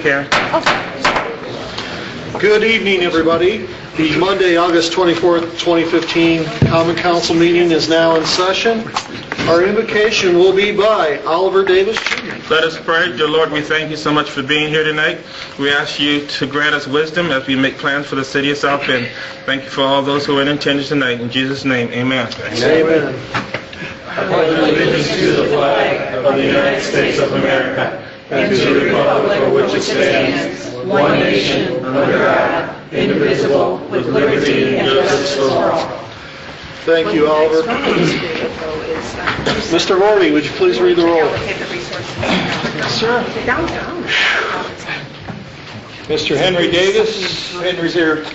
Karen. Good evening, everybody. The Monday, August 24th, 2015 Common Council meeting is now in session. Our invocation will be by Oliver Davis Jr. Let us pray. Dear Lord, we thank you so much for being here tonight. We ask you to grant us wisdom as we make plans for the city of South Bend. Thank you for all those who are in attendance tonight. In Jesus' name, amen. Amen. I pledge allegiance to the flag of the United States of America and to the republic for which it stands, one nation, under God, indivisible, with liberty and justice for all. Thank you, Oliver. Mr. Gordy, would you please read the roll? Sir. Mr. Henry Davis. Henry's here.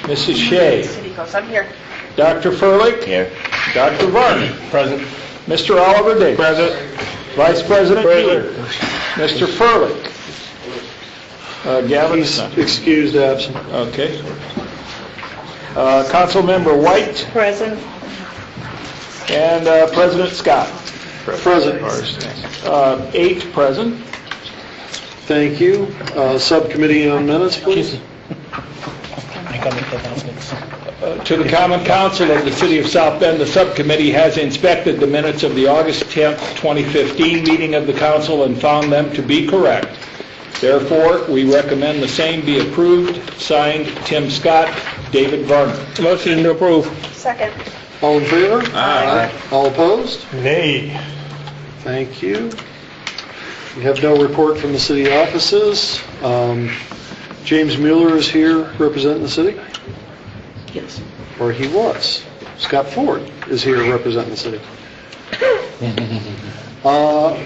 Mrs. Shea. I'm here. Dr. Furlick. Here. Dr. Varney. Present. Mr. Oliver Davis. Present. Vice President Peter. Mr. Furlick. Gavin is not. Excused, absent. Okay. Councilmember White. Present. And President Scott. Present. 8 present. Thank you. Subcommittee on minutes, please. To the Common Council of the City of South Bend, the subcommittee has inspected the minutes of the August 10th, 2015 meeting of the council and found them to be correct. Therefore, we recommend the same be approved. Signed, Tim Scott, David Varner. Motion to approve. Second. All in favor? Aye. All opposed? Nay. Thank you. We have no report from the city offices. James Mueller is here representing the city? Yes. Or he was. Scott Ford is here representing the city.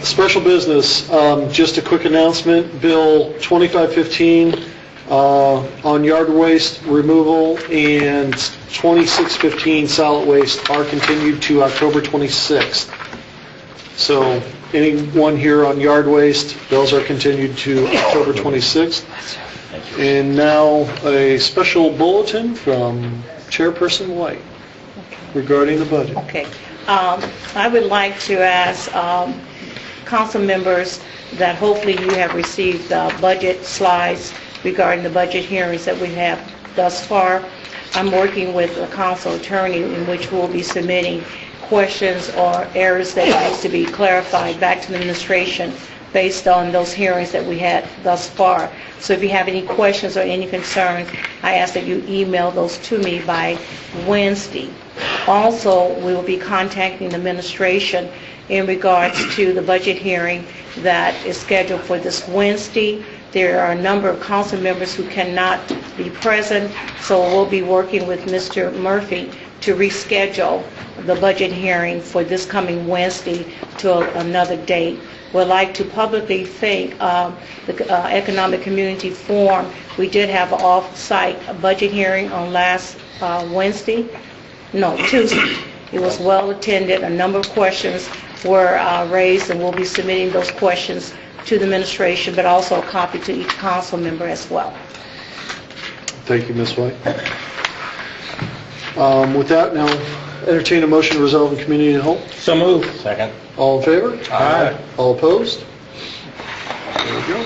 Special business, just a quick announcement. Bill 2515 on yard waste removal and 2615 solid waste are continued to October 26th. So anyone here on yard waste, those are continued to October 26th. And now a special bulletin from Chairperson White regarding the budget. Okay. I would like to ask council members that hopefully you have received budget slides regarding the budget hearings that we have thus far. I'm working with a council attorney in which we'll be submitting questions or errors that needs to be clarified back to the administration based on those hearings that we had thus far. So if you have any questions or any concerns, I ask that you email those to me by Wednesday. Also, we will be contacting the administration in regards to the budget hearing that is scheduled for this Wednesday. There are a number of council members who cannot be present, so we'll be working with Mr. Murphy to reschedule the budget hearing for this coming Wednesday to another date. Would like to publicly thank the Economic Community Forum. We did have an off-site budget hearing on last Tuesday. It was well attended. A number of questions were raised, and we'll be submitting those questions to the administration, but also a copy to each council member as well. Thank you, Ms. White. With that, now entertain a motion to resolve in committee and whole. So moved. Second. All in favor? Aye. All opposed? There we go.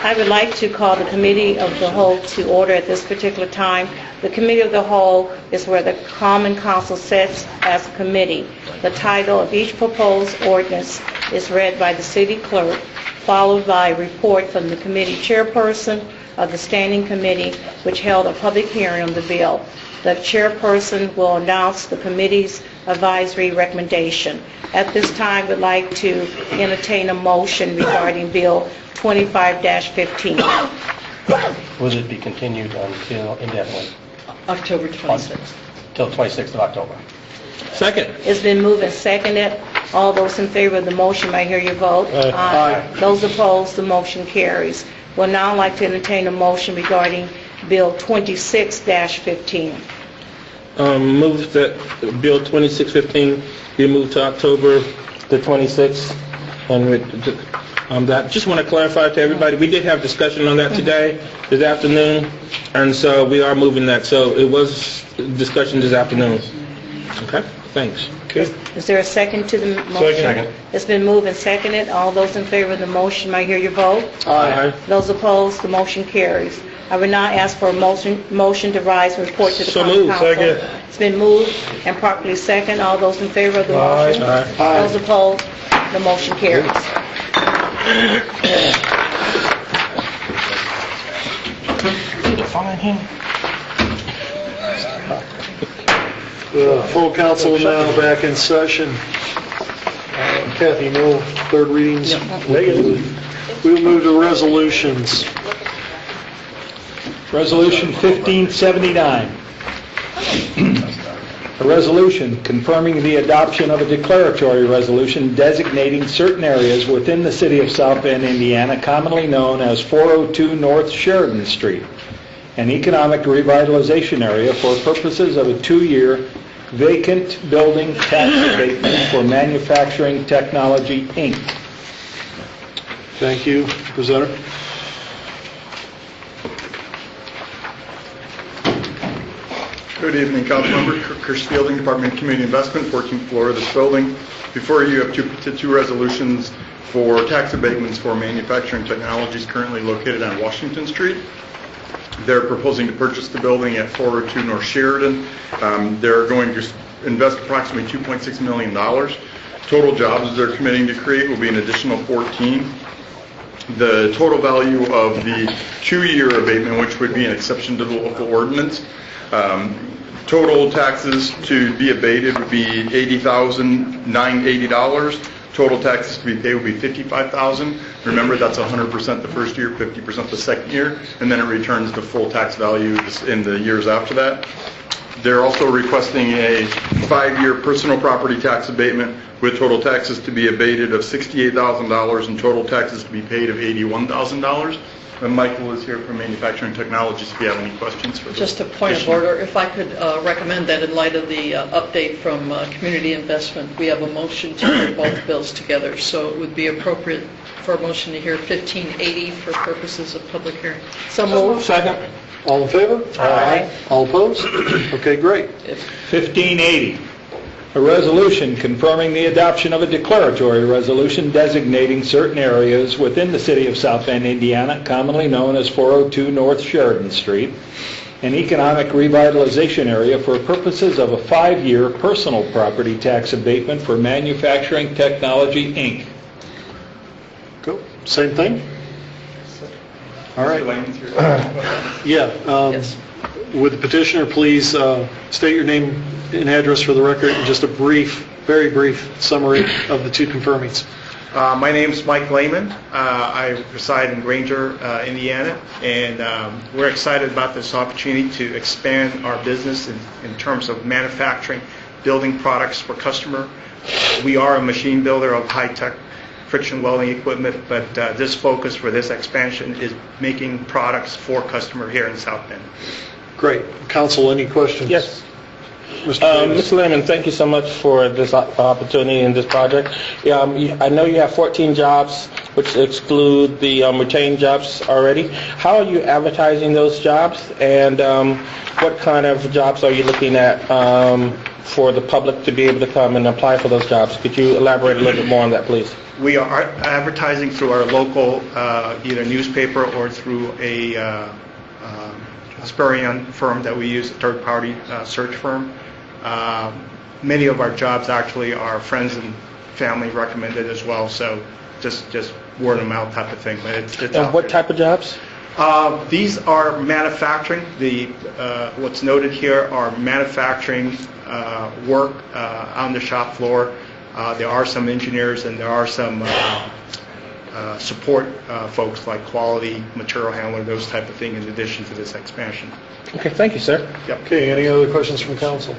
I would like to call the Committee of the Whole to order at this particular time. The Committee of the Whole is where the Common Council sits as a committee. The title of each proposed ordinance is read by the City Clerk, followed by a report from the committee chairperson of the Standing Committee, which held a public hearing on the bill. The chairperson will announce the committee's advisory recommendation. At this time, we'd like to entertain a motion regarding Bill 25-15. Would it be continued until indefinitely? October 26th. Till 26th of October. Second. It's been moved and seconded. All those in favor of the motion, may I hear your vote? Aye. Those opposed, the motion carries. We'll now like to entertain a motion regarding Bill 26-15. Move that Bill 2615 be moved to October the 26th and That. Just want to clarify to everybody, we did have discussion on that today, this afternoon, and so we are moving that. So it was discussion this afternoon. Okay, thanks. Okay. Is there a second to the motion? Second. It's been moved and seconded. All those in favor of the motion, may I hear your vote? Aye. Those opposed, the motion carries. I will now ask for a motion to rise and report to the So common moved. council. Second. It's been moved and properly second. All those in favor of the motion? Aye. Those opposed, the motion carries. Full council now back in session. Kathy, no third readings? We'll move to resolutions. Resolution 1579. A resolution confirming the adoption of a declaratory resolution designating certain areas within the city of South Bend, Indiana, commonly known as 402 North Sheridan Street, an economic revitalization area for purposes of a 2-year vacant building tax abatement for Manufacturing Technology, Inc. Thank you. Presenter? Good evening, council members. Chris Fielding, Department of Community Investment, 14th floor of this building. Before you have two resolutions for tax abatements for Manufacturing Technologies currently located on Washington Street. They're proposing to purchase the building at 402 North Sheridan. They're going to invest approximately $2.6 million. Total jobs they're committing to create will be an additional 14. The total value of the 2-year abatement, which would be an exception to the local ordinance, total taxes to be abated would be $80,980. Total taxes to be paid would be $55,000. Remember, that's 100% the first year, 50% the second year, and then it returns the full tax value in the years after that. They're also requesting a 5-year personal property tax abatement with total taxes to be abated of $68,000 and total taxes to be paid of $81,000. And Michael is here from Manufacturing Technologies if you have any questions for Just a point of order, if I could recommend that in light of the update from Community Investment, we have a motion to hear both bills together, so it would be appropriate for a motion to hear 1580 for purposes of public hearing. So moved. Second. All in favor? Aye. All opposed? Okay, great. 1580. A resolution confirming the adoption of a declaratory resolution designating certain areas within the city of South Bend, Indiana, commonly known as 402 North Sheridan Street, an economic revitalization area for purposes of a 5-year personal property tax abatement for Manufacturing Technology, Inc. Go. Same thing? All right. Yeah. Yes. Would the petitioner please state your name and address for the record and just a brief, very brief summary of the two confirmings? My name is Mike Lehman. I reside in Granger, Indiana, and we're excited about this opportunity to expand our business in terms of manufacturing, building products for customer. We are a machine builder of high-tech friction welding equipment, but this focus for this expansion is making products for customer here in South Bend. Great. Council, any questions? Yes. Mr. Davis. Mr. Lehman, thank you so much for this opportunity in this project. I know you have 14 jobs, which exclude the retained jobs already. How are you advertising those jobs, and what kind of jobs are you looking at for the public to be able to come and apply for those jobs? Could you elaborate a little bit more on that, please? We are advertising through our local either newspaper or through a Spurion firm that we use, a third-party search firm. Many of our jobs actually are friends and family recommended as well, so just word of mouth type of thing. But it's And what type of jobs? These are manufacturing. What's noted here are manufacturing work on the shop floor. There are some engineers and there are some support folks like quality, material handler, those type of things in addition to this expansion. Okay, thank you, sir. Okay, any other questions from council?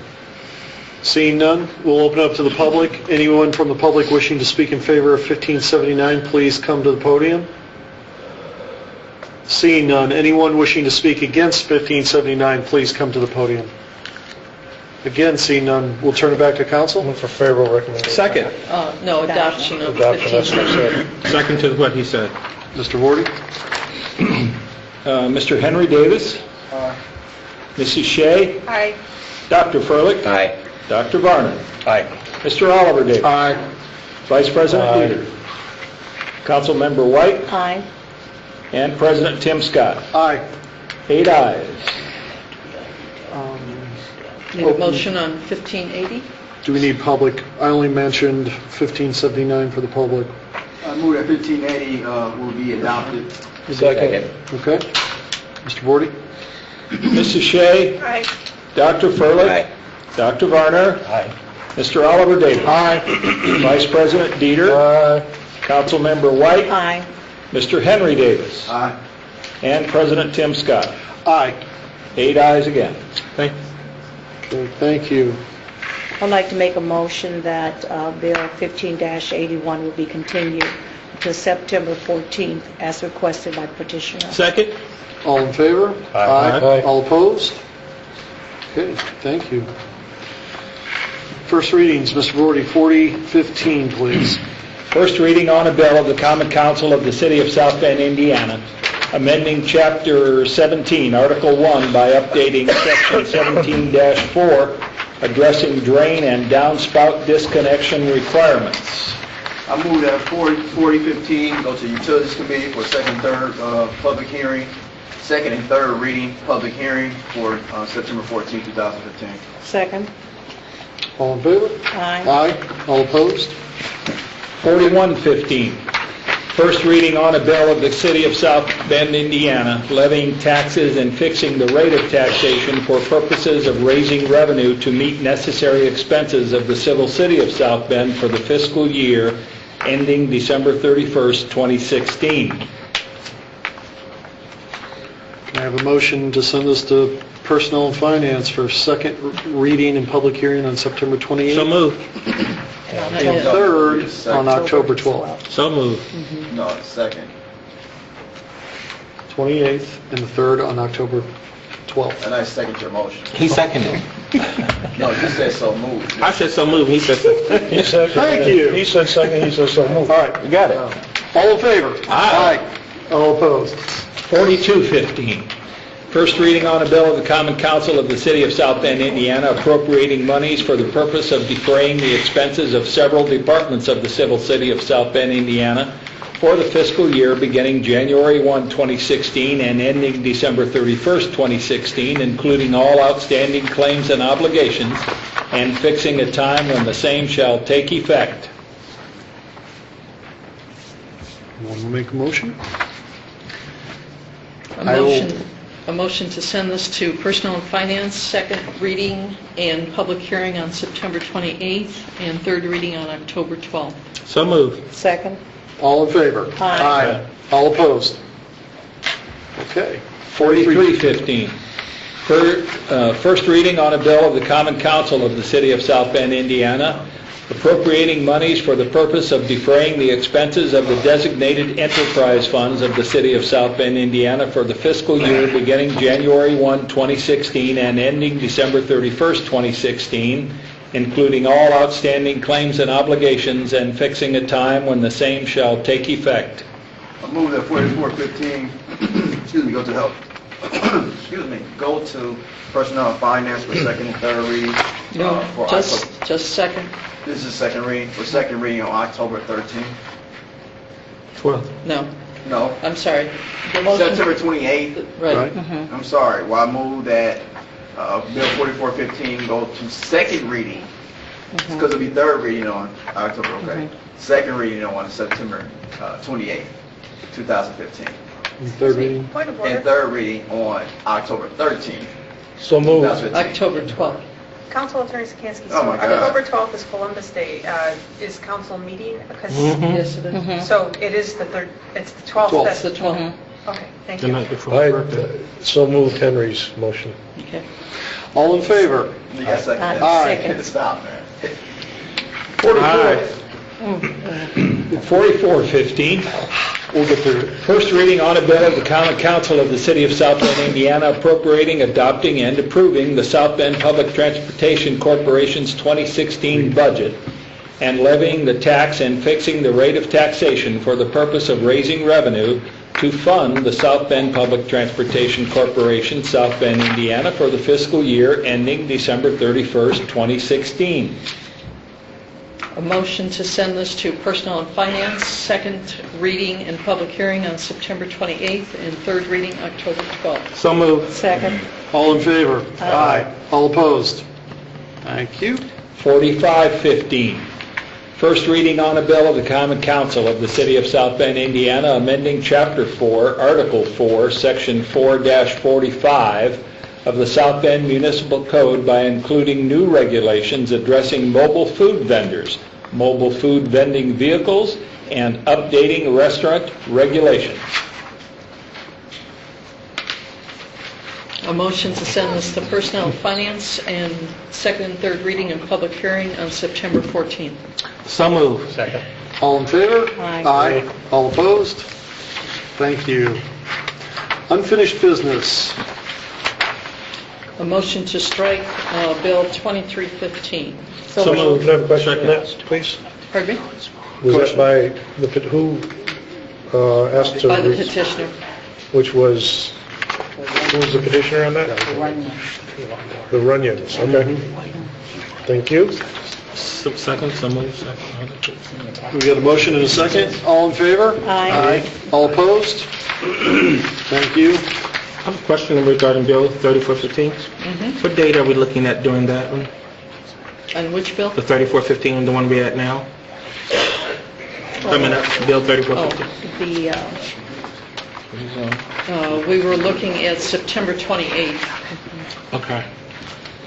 Seeing none, we'll open up to the public. Anyone from the public wishing to speak in favor of 1579, please come to the podium. Seeing none, anyone wishing to speak against 1579, please come to the podium. Again, seeing none, we'll turn it back to council. Move for favorable recommendation. Second. No, adoption of Adoption, that's what I 15. said. Second to what he said. Mr. Vorty? Mr. Henry Davis. Mrs. Shea. Aye. Dr. Furlick. Aye. Dr. Varner. Aye. Mr. Oliver Davis. Aye. Vice President Aye. Dieter. Councilmember White. Aye. And President Tim Scott. Aye. 8 ayes. Need a motion on 1580? Do we need public? I only mentioned 1579 for the public. I move that 1580 will be adopted. Second. Okay. Mr. Vorty? Mrs. Shea. Aye. Dr. Furlick. Aye. Dr. Varner. Aye. Mr. Oliver Davis. Vice President Dieter. Aye. Councilmember White. Aye. Mr. Henry Davis. Aye. And President Tim Scott. Aye. 8 ayes again. Okay, thank you. I'd like to make a motion that Bill 15-81 will be continued until September 14th as requested by petitioner. Second. All in favor? Aye. Aye. All opposed? Okay, thank you. First readings, Mr. Vorty, 4015, please. First reading on a bill of the Common Council of the City of South Bend, Indiana, amending Chapter 17, Article 1 by updating Section 17-4, addressing drain and downspout disconnection requirements. I move that 4015 go to Utilities Committee for second, third public hearing, second and third reading, public hearing for September 14, 2015. Second. All in favor? Aye. Aye. All opposed? 4115, first reading on a bill of the City of South Bend, Indiana, levying taxes and fixing the rate of taxation for purposes of raising revenue to meet necessary expenses of the civil city of South Bend for the fiscal year ending December 31st, 2016. Can I have a motion to send this to Personnel and Finance for second reading and public hearing on September 28th? So moved. And third on October 12th. So moved. No, second. 28th and the third on October 12th. And I second your motion. He seconded. No, you said so moved. I said so moved. He said second. He said. Thank you. He said second, he said so move. All right, You got it. all in favor? Aye. All opposed? 4215, first reading on a bill of the Common Council of the City of South Bend, Indiana, appropriating monies for the purpose of defraying the expenses of several departments of the civil city of South Bend, Indiana, for the fiscal year beginning January 1, 2016, and ending December 31st, 2016, including all outstanding claims and obligations, and fixing a time when the same shall take effect. Want to make a motion? A motion to send this to Personnel and Finance, second reading and public hearing on September 28th, and third reading on October 12th. So moved. Second. All in favor? Aye. All opposed? Okay. 4315, first reading on a bill of the Common Council of the City of South Bend, Indiana, appropriating monies for the purpose of defraying the expenses of the designated enterprise funds of the City of South Bend, Indiana for the fiscal year beginning January 1, 2016 and ending December 31st, 2016, including all outstanding claims and obligations, and fixing a time when the same shall take effect. I move that 4415, excuse me, go to health. Excuse me, go to Personnel and Finance for second and third reading. No, for just October. second. This is second reading, for second reading on October 13th. 12. No, No, I'm sorry. The motion- September 28th. Right. I'm sorry. Well, I move that Bill 4415 go to second reading. It's because it'll be third reading on October, okay? Second reading on September 28th, 2015. Third reading? Point of And third reading on October 13th, So move. 2015. October 12th. Council Attorney Sikansky, Oh, so my God. October 12th is Columbus Day. Is council meeting? Because, Yes, it is. so it is the third, it's the 12th. 12th. It's the 12th. Okay, thank The you. night before I, my birthday. so moved Henry's motion. Okay. All in favor? You got second? Aye. Second. Stop, man. 4415, We'll get there. First reading on a bill of the Common Council of the City of South Bend, Indiana, appropriating, adopting, and approving the South Bend Public Transportation Corporation's 2016 budget and levying the tax and fixing the rate of taxation for the purpose of raising revenue to fund the South Bend Public Transportation Corporation, South Bend, Indiana, for the fiscal year ending December 31st, 2016. A motion to send this to Personnel and Finance, second reading and public hearing on September 28th, and third reading October 12th. So moved. Second. All in favor? Aye. All opposed? Thank you. 4515. First reading on a bill of the Common Council of the City of South Bend, Indiana, amending Chapter 4, Article 4, Section 4-45 of the South Bend Municipal Code by including new regulations addressing mobile food vendors, mobile food vending vehicles, and updating restaurant regulations. A motion to send this to Personnel and Finance and second and third reading and public hearing on September 14th. So moved. Second. All in favor? Aye. All opposed? Thank you. Unfinished business. A motion to strike Bill 2315. So moved. Can I have a question on that, please? Pardon me? Was that by, who asked to... By the petitioner. Which was, who was the petitioner on that? The Runyons, okay. Thank you. Second, so moved. We got a motion and a second. All in favor? Aye. All opposed? Thank you. I have a question regarding Bill 3415. What date are we looking at doing that one? On which bill? The 3415, the one we're at now? Bill 3415. We were looking at September 28th Okay.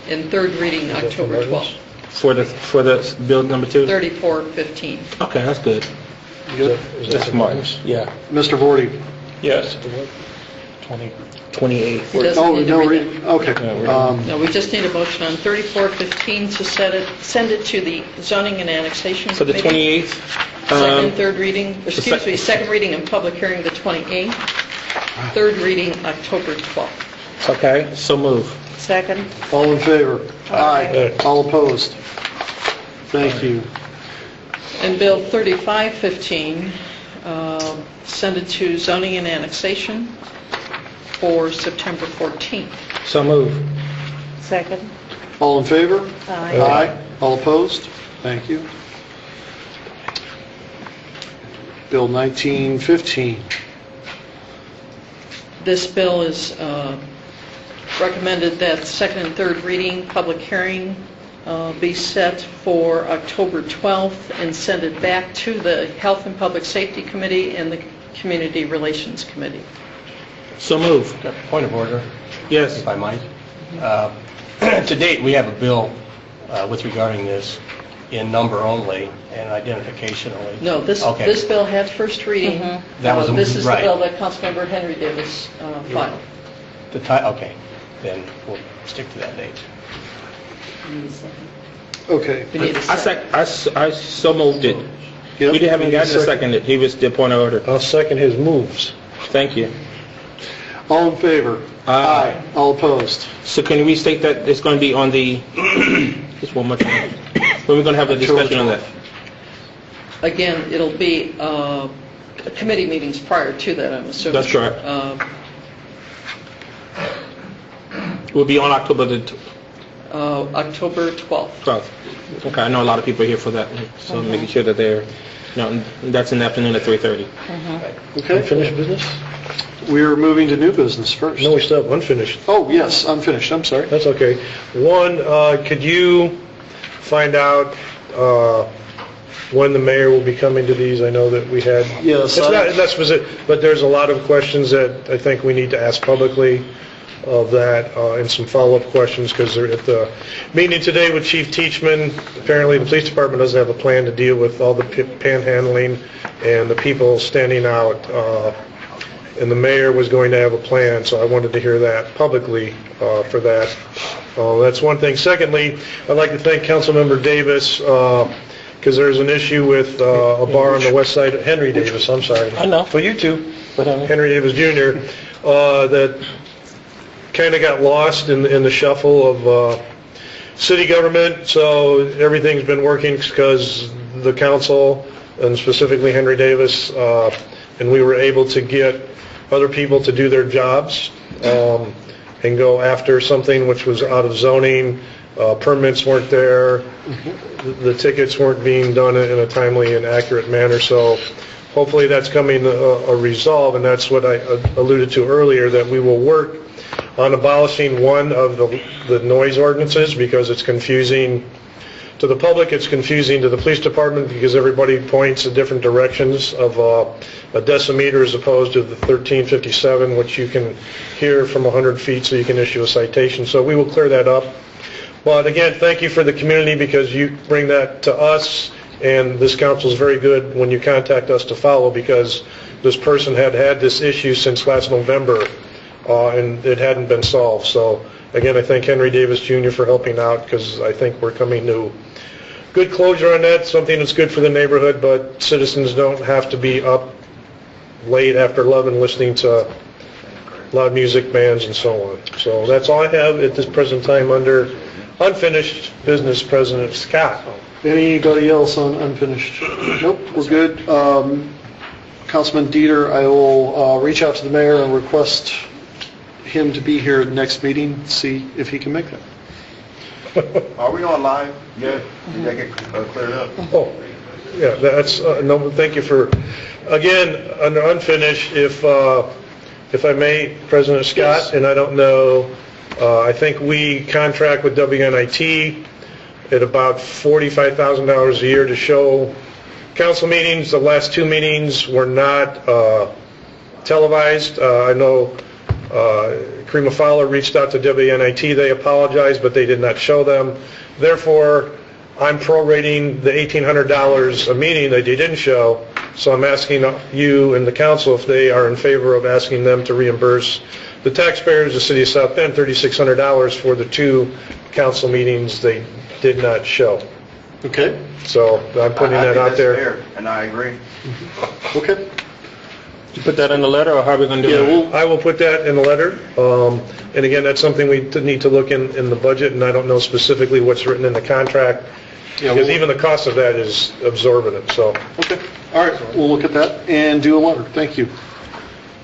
and third reading October 12th. For the bill number 2? 3415. Okay, that's good. That's March. Yeah. Mr. Vorty. Yes. 28. He doesn't Oh, need to no, read it. okay. No, we just need a motion on 3415 to send it to the Zoning and Annexation So the Committee. 28th? Second and third reading, excuse me, second reading and public hearing the 28th. Third reading October 12th. Okay, so move. Second. All in favor? Aye. All opposed? Thank you. And Bill 3515, send it to Zoning and Annexation for September 14th. So move. Second. All in favor? Aye. All opposed? Thank you. Bill 1915. This bill is recommended that second and third reading, public hearing be set for October 12th and send it back to the Health and Public Safety Committee and the Community Relations Committee. So move. Point of order, Yes. if I might. To date, we have a bill with regarding this in number only and identification only. No, this bill had first reading. That was This is the right. bill that Councilmember Henry Davis filed. Okay, then we'll stick to that date. Okay. We need a second. I so moved it. Yep. We haven't gotten a second. He was the point of order. I'll second his moves. Thank you. All in favor? Aye. All opposed? So can we state that it's going to be on the, just one more time, when we're going to have a discussion on that? Again, it'll be committee meetings prior to that, I'm assuming. That's correct. We'll be on October the October 12th. 12th. Okay, I know a lot of people are here for that, so making sure that they're, that's in the afternoon at 3:30. Okay. Unfinished business? We're moving to new business first. No, we still have unfinished. Oh, yes, unfinished. I'm sorry. That's okay. One, could you find out when the mayor will be coming to these? I know that we had... Yes, It's not specific, but there's a lot of questions that I think we need to ask publicly of that, and some follow-up questions, because they're at the meeting today with Chief Teachman. Apparently, the police department doesn't have a plan to deal with all the panhandling and the people standing out, and the mayor was going to have a plan, so I wanted to hear that publicly for that. That's one thing. Secondly, I'd like to thank Councilmember Davis because there's an issue with a bar on the west side, Henry Davis, I'm sorry. I know. Well, you too, But, Henry Davis Jr., that kind of got lost in the shuffle of city government, so everything's been working because the council, and specifically Henry Davis, and we were able to get other people to do their jobs and go after something which was out of zoning. Permits weren't there. The tickets weren't being done in a timely and accurate manner. So hopefully that's coming a resolve, and that's what I alluded to earlier, that we will work on abolishing one of the noise ordinances because it's confusing to the public, it's confusing to the police department because everybody points in different directions of a decimeter as opposed to the 1357, which you can hear from 100 feet, so you can issue a citation. So we will clear that up. But again, thank you for the community because you bring that to us, and this council is very good when you contact us to follow, because this person had this issue since last November, and it hadn't been solved. So again, I thank Henry Davis Jr. for helping out, because I think we're coming to good closure on that, something that's good for the neighborhood, but citizens don't have to be up late after 11 listening to loud music bands and so on. So that's all I have at this present time under unfinished business. President Scott. Anybody else on unfinished? Nope, we're good. Councilman Dieter, I will reach out to the mayor and request him to be here at the next meeting, see if he can make that. Are we on live yet? Did that get cleared up? Oh, yeah, that's, no, thank you for, again, under unfinished, if I may, President Scott, Yes. and I don't know, I think we contract with WNIT at about $45,000 a year to show council meetings. The last two meetings were not televised. I know Karima Fowler reached out to WNIT. They apologized, but they did not show them. Therefore, I'm prorating the $1,800 a meeting that they didn't show. So I'm asking you and the council if they are in favor of asking them to reimburse the taxpayers, the city of South Bend, $3,600 for the two council meetings they did not show. Okay. So I'm putting that out there. Fair, and I agree. Okay. You put that in the letter, or how are we going to do it? I will put that in the letter. And again, that's something we need to look in the budget, and I don't know specifically what's written in the contract, because even the cost of that is absorbent, so. Okay. All right, we'll look at that and do a letter. Thank you.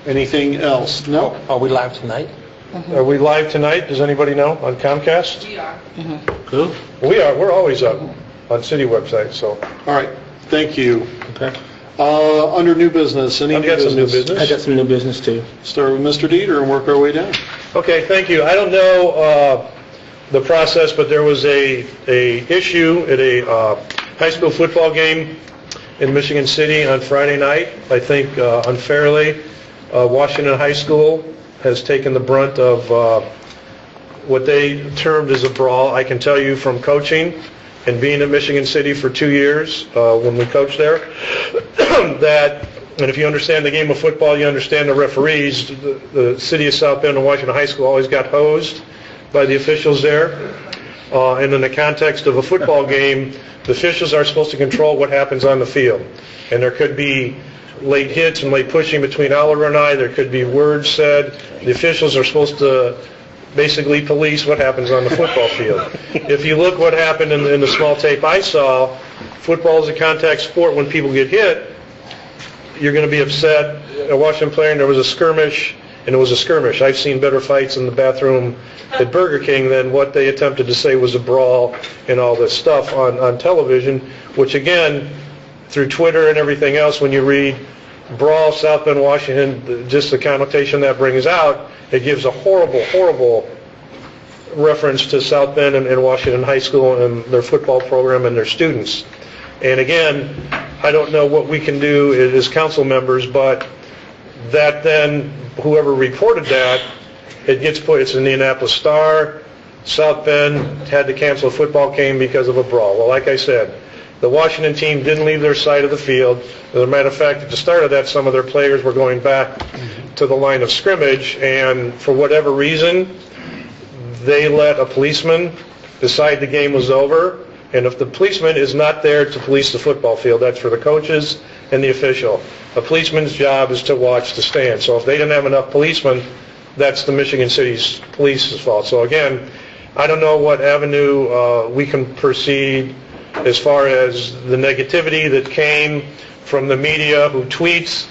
Anything else? No? Are we live tonight? Are we live tonight? Does anybody know on Comcast? We are. Cool. We are. We're always up on city website, so. All right, thank you. Okay. Under new business, any I've new got some new business? I got some new business too. Start with Mr. Dieter and work our way down. Okay, thank you. I don't know the process, but there was a issue at a high school football game in Michigan City on Friday night. I think unfairly, Washington High School has taken the brunt of what they termed as a brawl. I can tell you from coaching and being in Michigan City for 2 years when we coached there, that, and if you understand the game of football, you understand the referees, the city of South Bend and Washington High School always got hosed by the officials there. And in the context of a football game, the officials are supposed to control what happens on the field. And there could be late hits and late pushing between Oliver and I. There could be words said. The officials are supposed to basically police what happens on the football field. If you look what happened in the small tape I saw, football is a contact sport. When people get hit, you're going to be upset. A Washington player, and there was a skirmish, and it was a skirmish. I've seen better fights in the bathroom at Burger King than what they attempted to say was a brawl and all this stuff on television, which again, through Twitter and everything else, when you read brawl, South Bend, Washington, just the connotation that brings out, it gives a horrible, horrible reference to South Bend and Washington High School and their football program and their students. And again, I don't know what we can do as council members, but that then, whoever reported that, it gets put, it's in the Indianapolis Star, South Bend had to cancel a football game because of a brawl. Well, like I said, the Washington team didn't leave their side of the field. As a matter of fact, at the start of that, some of their players were going back to the line of scrimmage, and for whatever reason, they let a policeman decide the game was over, And if the policeman is not there to police the football field, that's for the coaches and the official. A policeman's job is to watch the stand. So if they didn't have enough policemen, that's the Michigan City's police's fault. So again, I don't know what avenue we can proceed as far as the negativity that came from the media who tweets,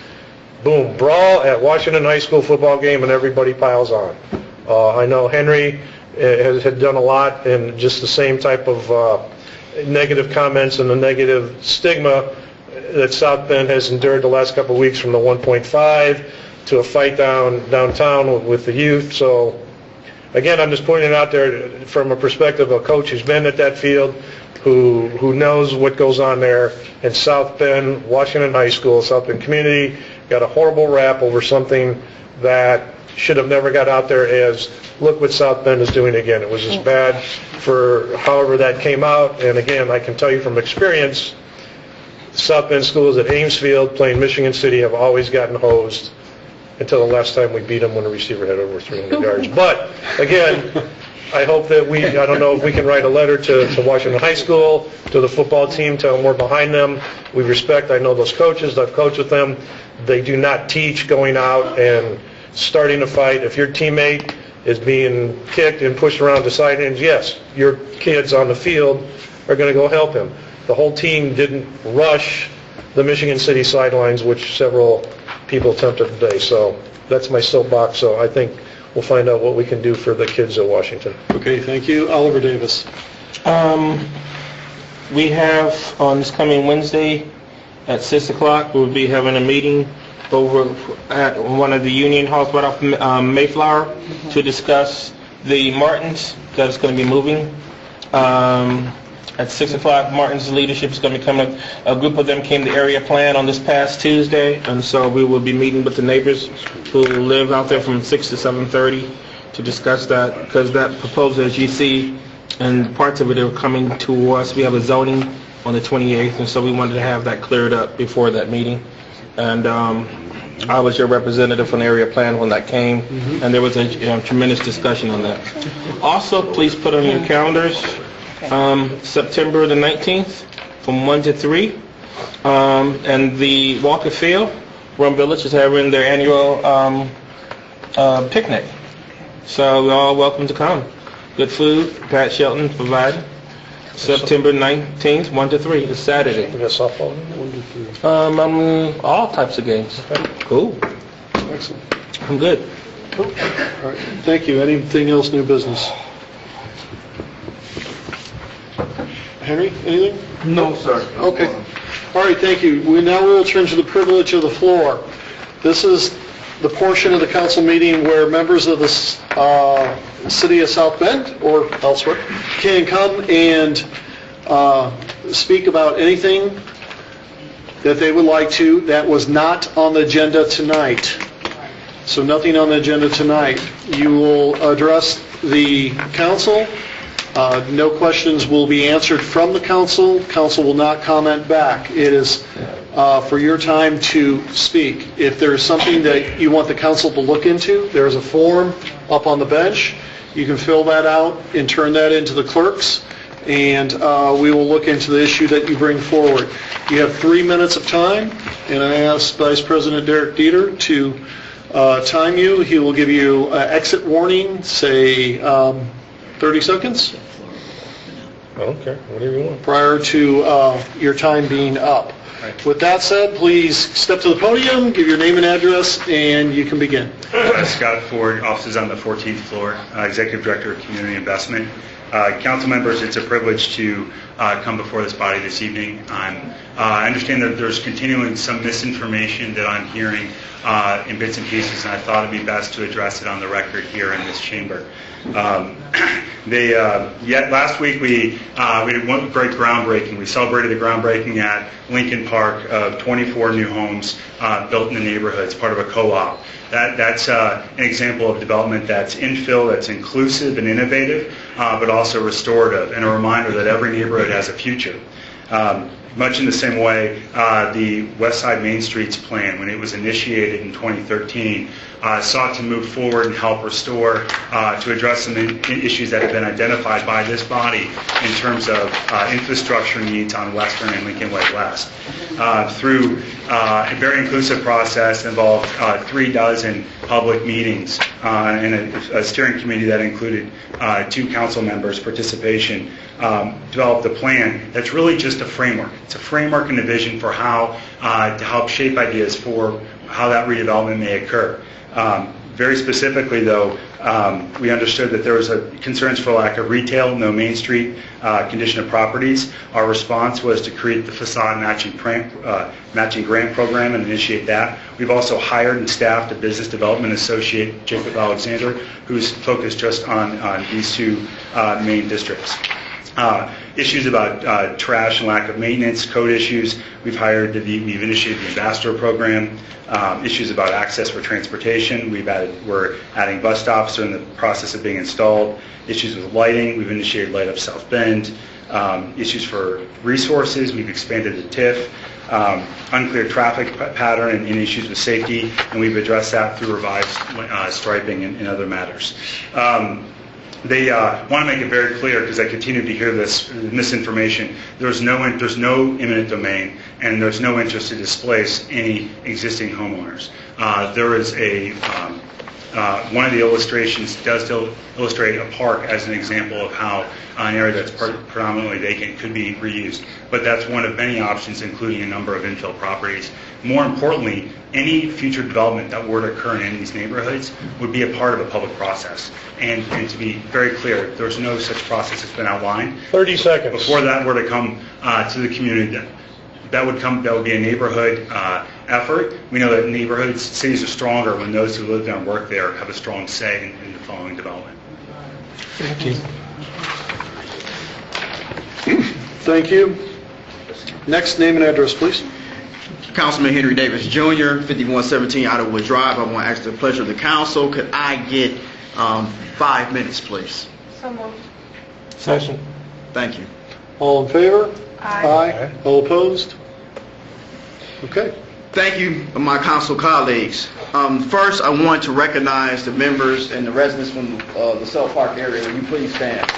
boom, brawl at Washington High School football game, and everybody piles on. I know Henry had done a lot in just the same type of negative comments and the negative stigma that South Bend has endured the last couple of weeks, from the 1.5 to a fight downtown with the youth. So again, I'm just pointing it out there from a perspective of a coach who's been at that field, who knows what goes on there. And South Bend, Washington High School, South Bend community got a horrible rap over something that should have never got out there as, look what South Bend is doing again. It was just bad for however that came out. And again, I can tell you from experience, South Bend schools at Ames Field playing Michigan City have always gotten hosed until the last time we beat them when the receiver had over 300 yards. But again, I hope that I don't know if we can write a letter to Washington High School, to the football team, tell them we're behind them. We respect, I know those coaches, I've coached with them. They do not teach going out and starting a fight. If your teammate is being kicked and pushed around to side ends, yes, your kids on the field are going to go help him. The whole team didn't rush the Michigan City sidelines, which several people attempted today. So that's my soapbox. So I think we'll find out what we can do for the kids at Washington. Okay, thank you. Oliver Davis. We have on this coming Wednesday at 6 o'clock, we'll be having a meeting over at one of the union halls right off Mayflower to discuss the Martins that is going to be moving. At 6 o'clock, Martin's leadership is going to be coming. A group of them came to area plan on this past Tuesday, and so we will be meeting with the neighbors who live out there from 6 to 7:30 to discuss that, because that proposal, as you see, and parts of it are coming to us. We have a zoning on the 28th, and so we wanted to have that cleared up before that meeting. And I was your representative on area plan when that came, and there was a tremendous discussion on that. Also, please put on your calendars September the 19th from 1 to 3, and the Walker Field, Rum Village is having their annual picnic. So we're all welcome to come. Good food, Pat Shelton provided. September 19th, 1 to 3, it's Saturday. We got softball, 1 to 3. All types of games. Cool. Excellent. I'm good. Cool. All right, thank you. Anything else, new business? Henry, anything? No, sir. Okay. All right, thank you. We will turn to the privilege of the floor. This is the portion of the council meeting where members of the city of South Bend or elsewhere can come and speak about anything that they would like to that was not on the agenda tonight. So nothing on the agenda tonight. You will address the council. No questions will be answered from the council. Council will not comment back. It is for your time to speak. If there is something that you want the council to look into, there is a form up on the bench. You can fill that out and turn that into the clerks, and we will look into the issue that you bring forward. You have 3 minutes of time, and I ask Vice President Derek Dieter to time you. He will give you an exit warning, say 30 seconds. I don't care, whatever you want. Prior to your time being up. With that said, please step to the podium, give your name and address, and you can begin. Scott Ford, offices on the 14th floor, Executive Director of Community Investment. Council members, it's a privilege to come before this body this evening. I understand that there's continuing some misinformation that I'm hearing in bits and pieces, and I thought it'd be best to address it on the record here in this chamber. Last week we did one great groundbreaking. We celebrated the groundbreaking at Lincoln Park of 24 new homes built in the neighborhood. It's part of a co-op. That's an example of development that's infill, that's inclusive and innovative, but also restorative, and a reminder that every neighborhood has a future. Much in the same way, the West Side Main Streets plan, when it was initiated in 2013, sought to move forward and help restore, to address some issues that have been identified by this body in terms of infrastructure needs on Western and Lincoln Way West. Through a very inclusive process involved 36 public meetings and a steering committee that included 2 council members' participation, developed a plan that's really just a framework. It's a framework and a vision for how to help shape ideas for how that redevelopment may occur. Very specifically, though, we understood that there was concerns for lack of retail, no Main Street condition of properties. Our response was to create the facade matching grant program and initiate that. We've also hired and staffed a business development associate, Jacob Alexander, who's focused just on these 2 main districts. Issues about trash and lack of maintenance, code issues. We've initiated the ambassador program. Issues about access for transportation. We're adding bus stops. They're in the process of being installed. Issues with lighting. We've initiated Light Up South Bend. Issues for resources. We've expanded the TIF. Unclear traffic pattern and issues with safety, and we've addressed that through revised striping and other matters. They want to make it very clear, because I continue to hear this misinformation. There's no eminent domain, and there's no interest to displace any existing homeowners. There is one of the illustrations does illustrate a park as an example of how an area that's predominantly vacant could be reused. But that's one of many options, including a number of infill properties. More importantly, any future development that were to occur in these neighborhoods would be a part of a public process. And to be very clear, there's no such process that's been outlined. 30 seconds. Before that were to come to the community, that would be a neighborhood effort. We know that neighborhoods, cities are stronger when those who live there and work there have a strong say in the following development. Thank you. Thank you. Next, name and address, please. Councilman Henry Davis Jr., 5117 Ottawa Drive. I want to ask the pleasure of the council, could I get 5 minutes, please? So moved. Second. Thank you. All in favor? Aye. All opposed? Okay. Thank you, my council colleagues. First, I want to recognize the members and the residents from the South Park area. Will you please stand?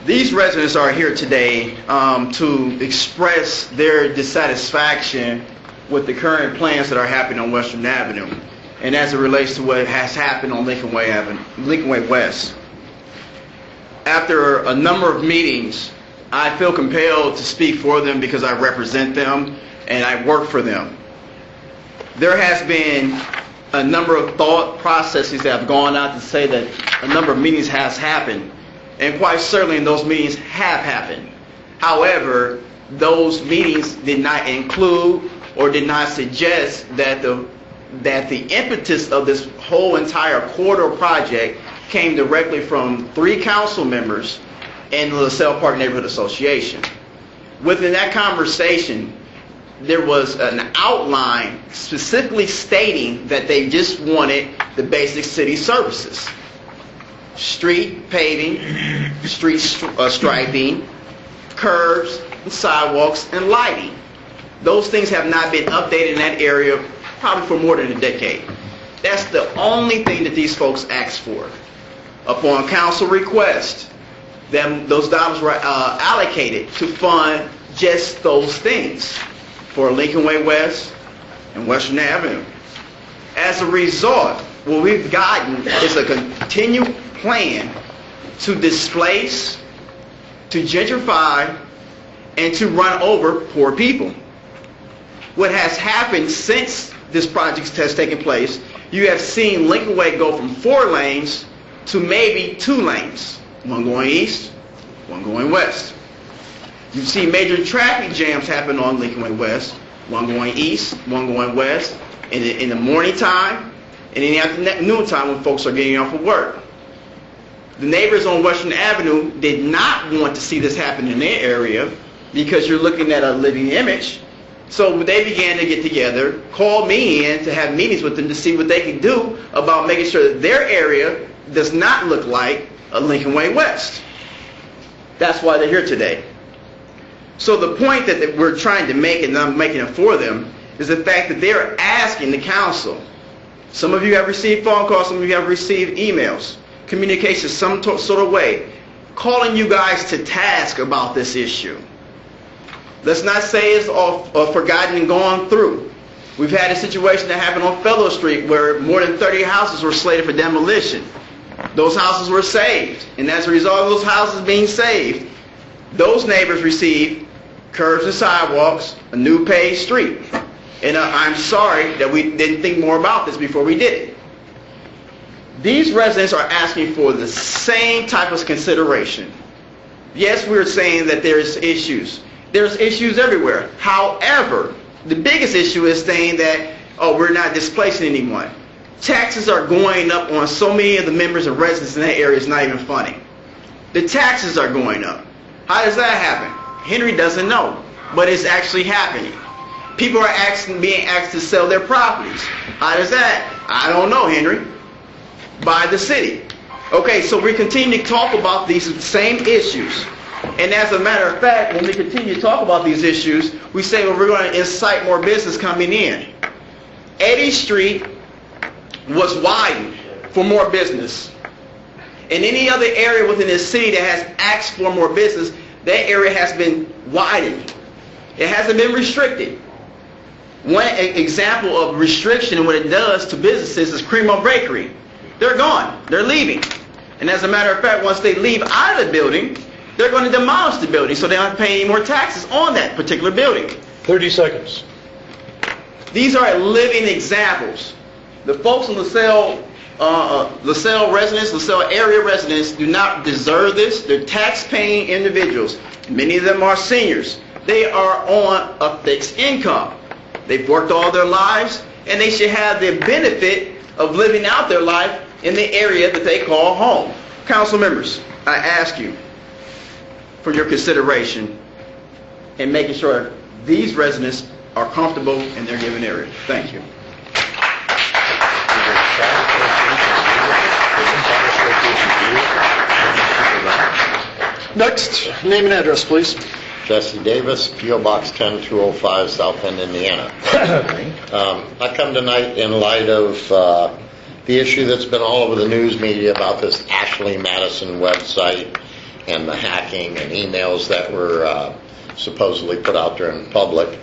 These residents are here today to express their dissatisfaction with the current plans that are happening on Western Avenue, and as it relates to what has happened on Lincoln Way West. After a number of meetings, I feel compelled to speak for them because I represent them and I work for them. There has been a number of thought processes that have gone out to say that a number of meetings has happened, and quite certainly those meetings have happened. However, those meetings did not include or did not suggest that the impetus of this whole entire corridor project came directly from 3 council members in the LaSalle Park Neighborhood Association. Within that conversation, there was an outline specifically stating that they just wanted the basic city services. Street paving, street striping, curbs, and sidewalks, and lighting. Those things have not been updated in that area probably for more than a decade. That's the only thing that these folks asked for. Upon council request, those dollars were allocated to fund just those things for Lincoln Way West and Western Avenue. As a result, what we've gotten is a continued plan to displace, to gentrify, and to run over poor people. What has happened since this project has taken place, you have seen Lincoln Way go from 4 lanes to maybe 2 lanes, one going east, one going west. You've seen major traffic jams happen on Lincoln Way West, one going east, one going west, in the morning time and in the afternoon time when folks are getting off of work. The neighbors on Western Avenue did not want to see this happen in their area because you're looking at a living image. So they began to get together, call me in to have meetings with them to see what they could do about making sure that their area does not look like a Lincoln Way West. That's why they're here today. So the point that we're trying to make, and I'm making it for them, is the fact that they're asking the council. Some of you have received phone calls, some of you have received emails, communication some sort of way, calling you guys to task about this issue. Let's not say it's all forgotten and gone through. We've had a situation that happened on Fellow Street where more than 30 houses were slated for demolition. Those houses were saved, and as a result of those houses being saved, those neighbors received curbs and sidewalks, a new paved street. And I'm sorry that we didn't think more about this before we did it. These residents are asking for the same type of consideration. Yes, we're saying that there's issues. There's issues everywhere. However, the biggest issue is saying that, oh, we're not displacing anyone. Taxes are going up on so many of the members and residents in that area, it's not even funny. The taxes are going up. How does that happen? Henry doesn't know, but it's actually happening. People are being asked to sell their properties. How does that? I don't know, Henry. By the city. Okay, so we continue to talk about these same issues. And as a matter of fact, when we continue to talk about these issues, we say, well, we're going to incite more business coming in. Eddy Street was widened for more business. In any other area within the city that has asked for more business, that area has been widened. It hasn't been restricted. One example of restriction and what it does to businesses is Cremo Bakery. They're gone. They're leaving. And as a matter of fact, once they leave out of the building, they're going to demolish the building so they don't have to pay any more taxes on that particular building. 30 seconds. These are living examples. The folks in LaSalle residents, LaSalle area residents do not deserve this. They're tax-paying individuals. Many of them are seniors. They are on a fixed income. They've worked all their lives, and they should have the benefit of living out their life in the area that they call home. Council members, I ask you for your consideration in making sure these residents are comfortable in their given area. Thank you. Next, name and address, please. Jesse Davis, P.O. Box 10205, South Bend, Indiana. I come tonight in light of the issue that's been all over the news media about this Ashley Madison website and the hacking and emails that were supposedly put out there in public.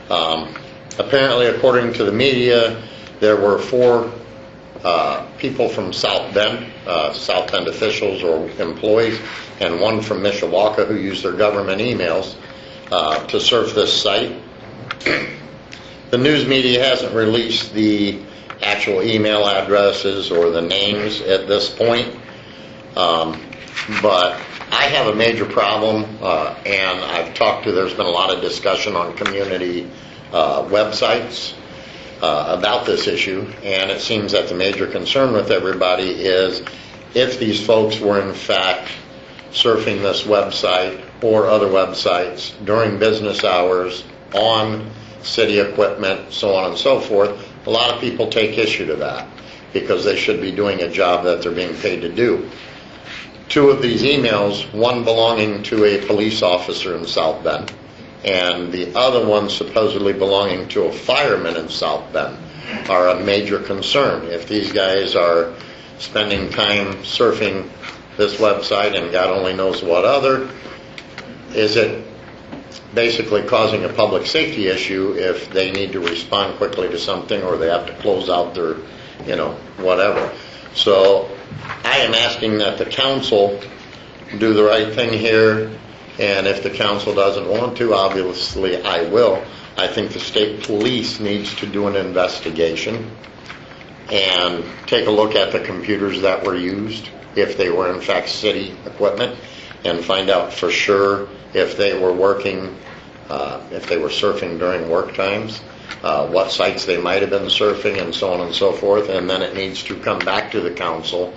Apparently, according to the media, there were 4 people from South Bend officials or employees, and 1 from Mishawaka who used their government emails to surf this site. The news media hasn't released the actual email addresses or the names at this point, but I have a major problem, and I've talked to, there's been a lot of discussion on community websites about this issue, and it seems that the major concern with everybody is if these folks were in fact surfing this website or other websites during business hours on city equipment, so on and so forth. A lot of people take issue to that because they should be doing a job that they're being paid to do. 2 of these emails, one belonging to a police officer in South Bend, and the other one supposedly belonging to a fireman in South Bend, are a major concern. If these guys are spending time surfing this website and God only knows what other, is it basically causing a public safety issue if they need to respond quickly to something or they have to close out their, whatever. So I am asking that the council do the right thing here, and if the council doesn't want to, obviously I will. I think the state police needs to do an investigation and take a look at the computers that were used, if they were in fact city equipment, and find out for sure if they were working, if they were surfing during work times, what sites they might have been surfing, and so on and so forth. And then it needs to come back to the council,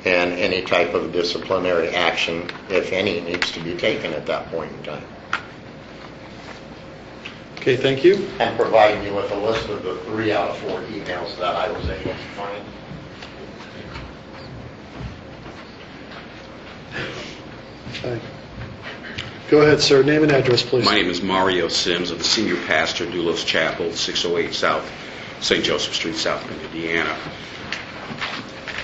and any type of disciplinary action, if any, needs to be taken at that point in time. Okay, thank you. And provide you with a list of the 3 out of 4 emails that I was able to find. Okay. Go ahead, sir. Name and address, please. My name is Mario Sims. I'm the senior pastor, Doulos Chapel, 608 South St. Joseph Street, South Bend, Indiana.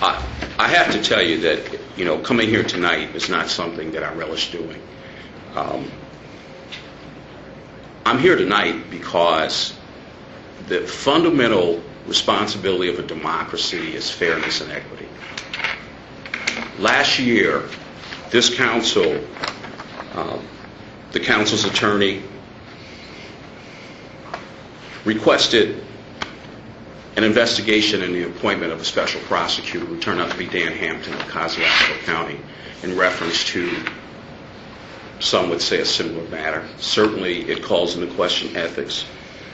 I have to tell you that, coming here tonight is not something that I relish doing. I'm here tonight because the fundamental responsibility of a democracy is fairness and equity. Last year, this council, the council's attorney, requested an investigation in the appointment of a special prosecutor who turned out to be Dan Hampton of Kosciuszko County in reference to, some would say, a similar matter. Certainly, it calls into question ethics.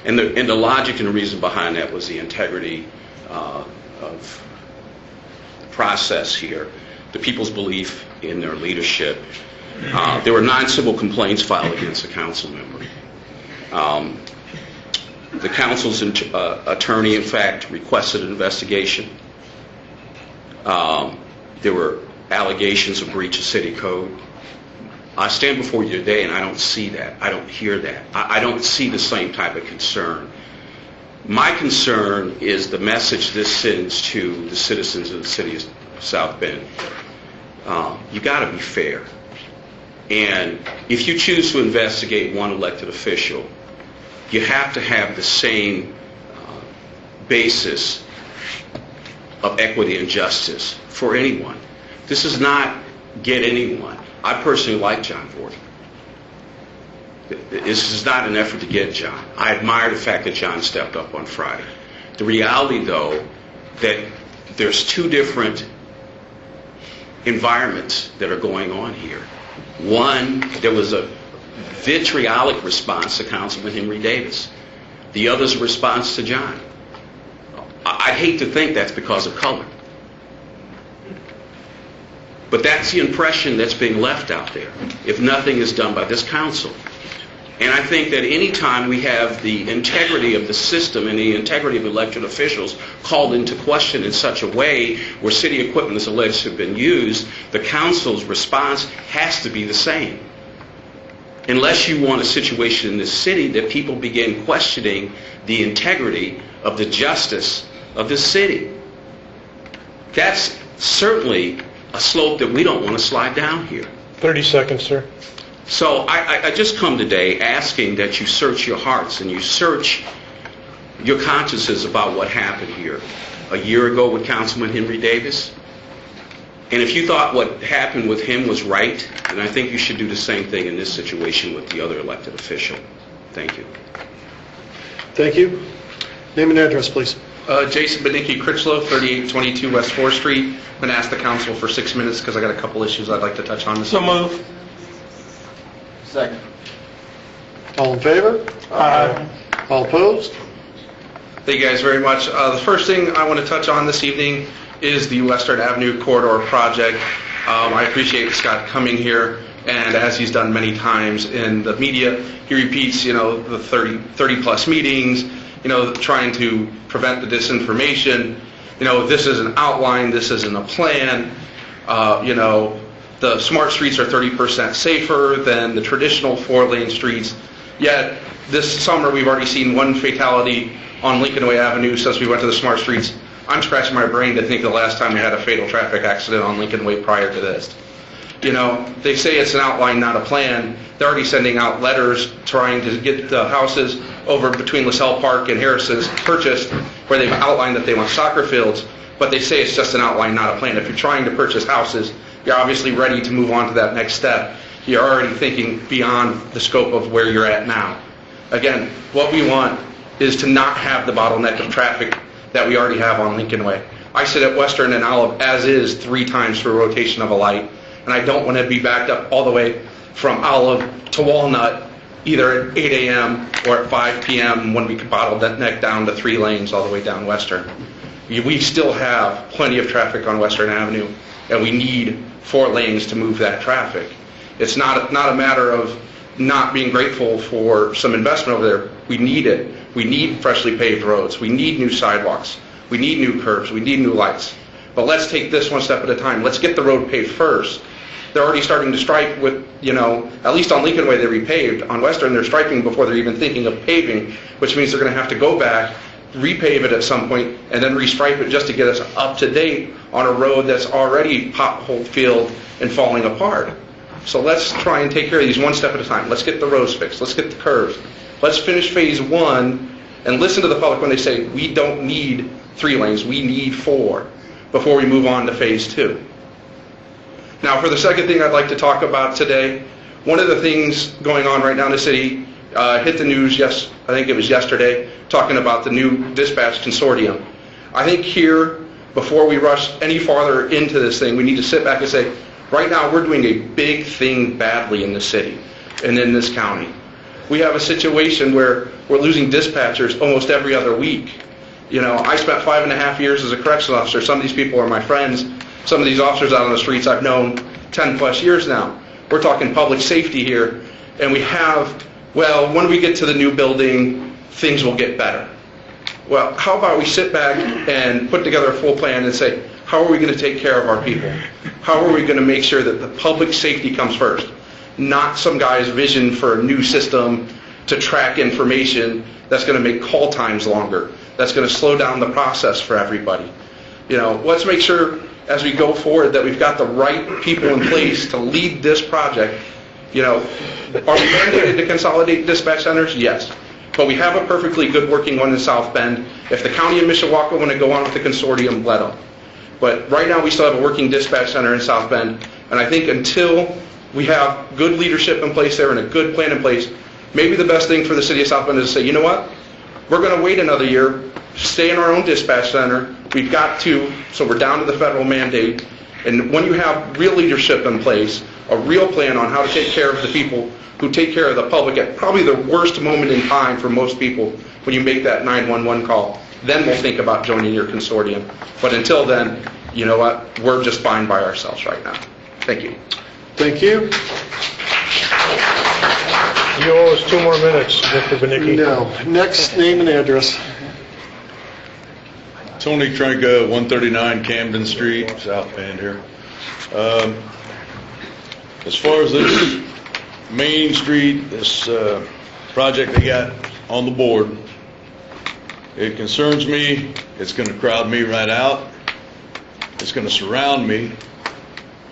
And the logic and the reason behind that was the integrity of the process here, the people's belief in their leadership. There were 9 civil complaints filed against a council member. The council's attorney, in fact, requested an investigation. There were allegations of breach of city code. I stand before you today and I don't see that. I don't hear that. I don't see the same type of concern. My concern is the message this sends to the citizens of the city of South Bend. You got to be fair. And if you choose to investigate one elected official, you have to have the same basis of equity and justice for anyone. This is not get anyone. I personally like John Vorder. This is not an effort to get John. I admire the fact that John stepped up on Friday. The reality, though, that there's 2 different environments that are going on here. One, there was a vitriolic response to Councilman Henry Davis. The other's a response to John. I'd hate to think that's because of color. But that's the impression that's being left out there if nothing is done by this council. And I think that any time we have the integrity of the system and the integrity of elected officials called into question in such a way where city equipment is alleged to have been used, the council's response has to be the same. Unless you want a situation in this city that people begin questioning the integrity of the justice of this city. That's certainly a slope that we don't want to slide down here. 30 seconds, sir. So I just come today asking that you search your hearts and you search your consciences about what happened here a year ago with Councilman Henry Davis. And if you thought what happened with him was right, then I think you should do the same thing in this situation with the other elected official. Thank you. Thank you. Name and address, please. Jason Benicki Critchlow, 3822 West 4th Street. I'm going to ask the council for 6 minutes because I got a couple issues I'd like to touch on. So move. Second. All in favor? Aye. All opposed? Thank you guys very much. The first thing I want to touch on this evening is the Western Avenue Corridor project. I appreciate Scott coming here, and as he's done many times in the media, he repeats, the 30 plus meetings, trying to prevent the disinformation. This is an outline, this isn't a plan. The smart streets are 30% safer than the traditional 4-lane streets. Yet this summer we've already seen 1 fatality on Lincoln Way Avenue since we went to the smart streets. I'm scratching my brain to think the last time we had a fatal traffic accident on Lincoln Way prior to this. They say it's an outline, not a plan. They're already sending out letters trying to get the houses over between LaSalle Park and Harris's purchased, where they've outlined that they want soccer fields, but they say it's just an outline, not a plan. If you're trying to purchase houses, you're obviously ready to move on to that next step. You're already thinking beyond the scope of where you're at now. Again, what we want is to not have the bottleneck of traffic that we already have on Lincoln Way. I sit at Western and Olive as is 3 times for a rotation of a light, and I don't want to be backed up all the way from Olive to Walnut either at 8 a.m. or at 5 p.m. when we could bottleneck down to 3 lanes all the way down Western. We still have plenty of traffic on Western Avenue, and we need 4 lanes to move that traffic. It's not a matter of not being grateful for some investment over there. We need it. We need freshly paved roads. We need new sidewalks. We need new curbs. We need new lights. But let's take this one step at a time. Let's get the road paved first. They're already starting to stripe with, at least on Lincoln Way they repaved. On Western, they're striping before they're even thinking of paving, which means they're going to have to go back, repave it at some point, and then restripe it just to get us up to date on a road that's already pothole-filled and falling apart. So let's try and take care of these one step at a time. Let's get the roads fixed. Let's get the curves. Let's finish phase 1 and listen to the public when they say, we don't need 3 lanes, we need 4, before we move on to phase 2. Now, for the second thing I'd like to talk about today, one of the things going on right now in the city hit the news, I think it was yesterday, talking about the new dispatch consortium. I think here, before we rush any farther into this thing, we need to sit back and say, right now we're doing a big thing badly in the city and in this county. We have a situation where we're losing dispatchers almost every other week. I spent 5.5 years as a corrections officer. Some of these people are my friends. Some of these officers out on the streets I've known 10 plus years now. We're talking public safety here, and we have, when we get to the new building, things will get better. Well, how about we sit back and put together a full plan and say, how are we going to take care of our people? How are we going to make sure that the public safety comes first? Not some guy's vision for a new system to track information that's going to make call times longer, that's going to slow down the process for everybody. Let's make sure as we go forward that we've got the right people in place to lead this project. Are we mandated to consolidate dispatch centers? Yes. But we have a perfectly good working one in South Bend. If the county of Mishawaka want to go on with the consortium, let them. But right now we still have a working dispatch center in South Bend. And I think until we have good leadership in place there and a good plan in place, maybe the best thing for the city of South Bend is to say, you know what? We're going to wait another year, stay in our own dispatch center. We've got to, so we're down to the federal mandate. And when you have real leadership in place, a real plan on how to take care of the people who take care of the public at probably the worst moment in time for most people when you make that 911 call, then we'll think about joining your consortium. But until then, you know what? We're just fine by ourselves right now. Thank you. Thank you. You owe us 2 more minutes, Mr. Benicki. No. Next, name and address. Tony Trenka, 139 Camden Street, South Bend here. As far as this Main Street, this project they got on the board, it concerns me. It's going to crowd me right out. It's going to surround me.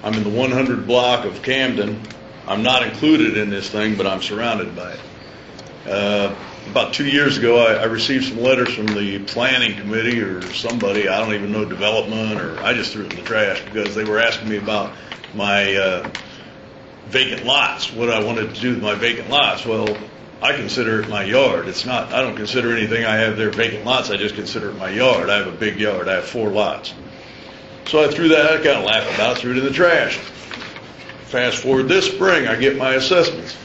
I'm in the 100 block of Camden. I'm not included in this thing, but I'm surrounded by it. About 2 years ago, I received some letters from the planning committee or somebody, I don't even know, development, or I just threw it in the trash because they were asking me about my vacant lots, what I wanted to do with my vacant lots. Well, I consider it my yard. It's not, I don't consider anything I have there vacant lots. I just consider it my yard. I have a big yard. I have 4 lots. So I threw that, I kind of laughed about it, threw it in the trash. Fast forward this spring, I get my assessments.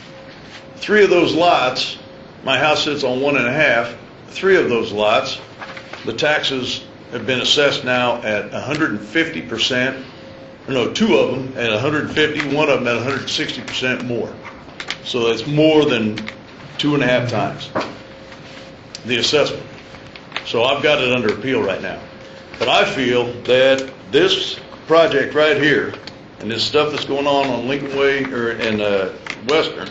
3 of those lots, my house sits on 1.5. 3 of those lots, the taxes have been assessed now at 150%. No, 2 of them at 150, 1 of them at 160% more. So that's more than 2.5 times the assessment. So I've got it under appeal right now. But I feel that this project right here and this stuff that's going on Lincoln Way or in Western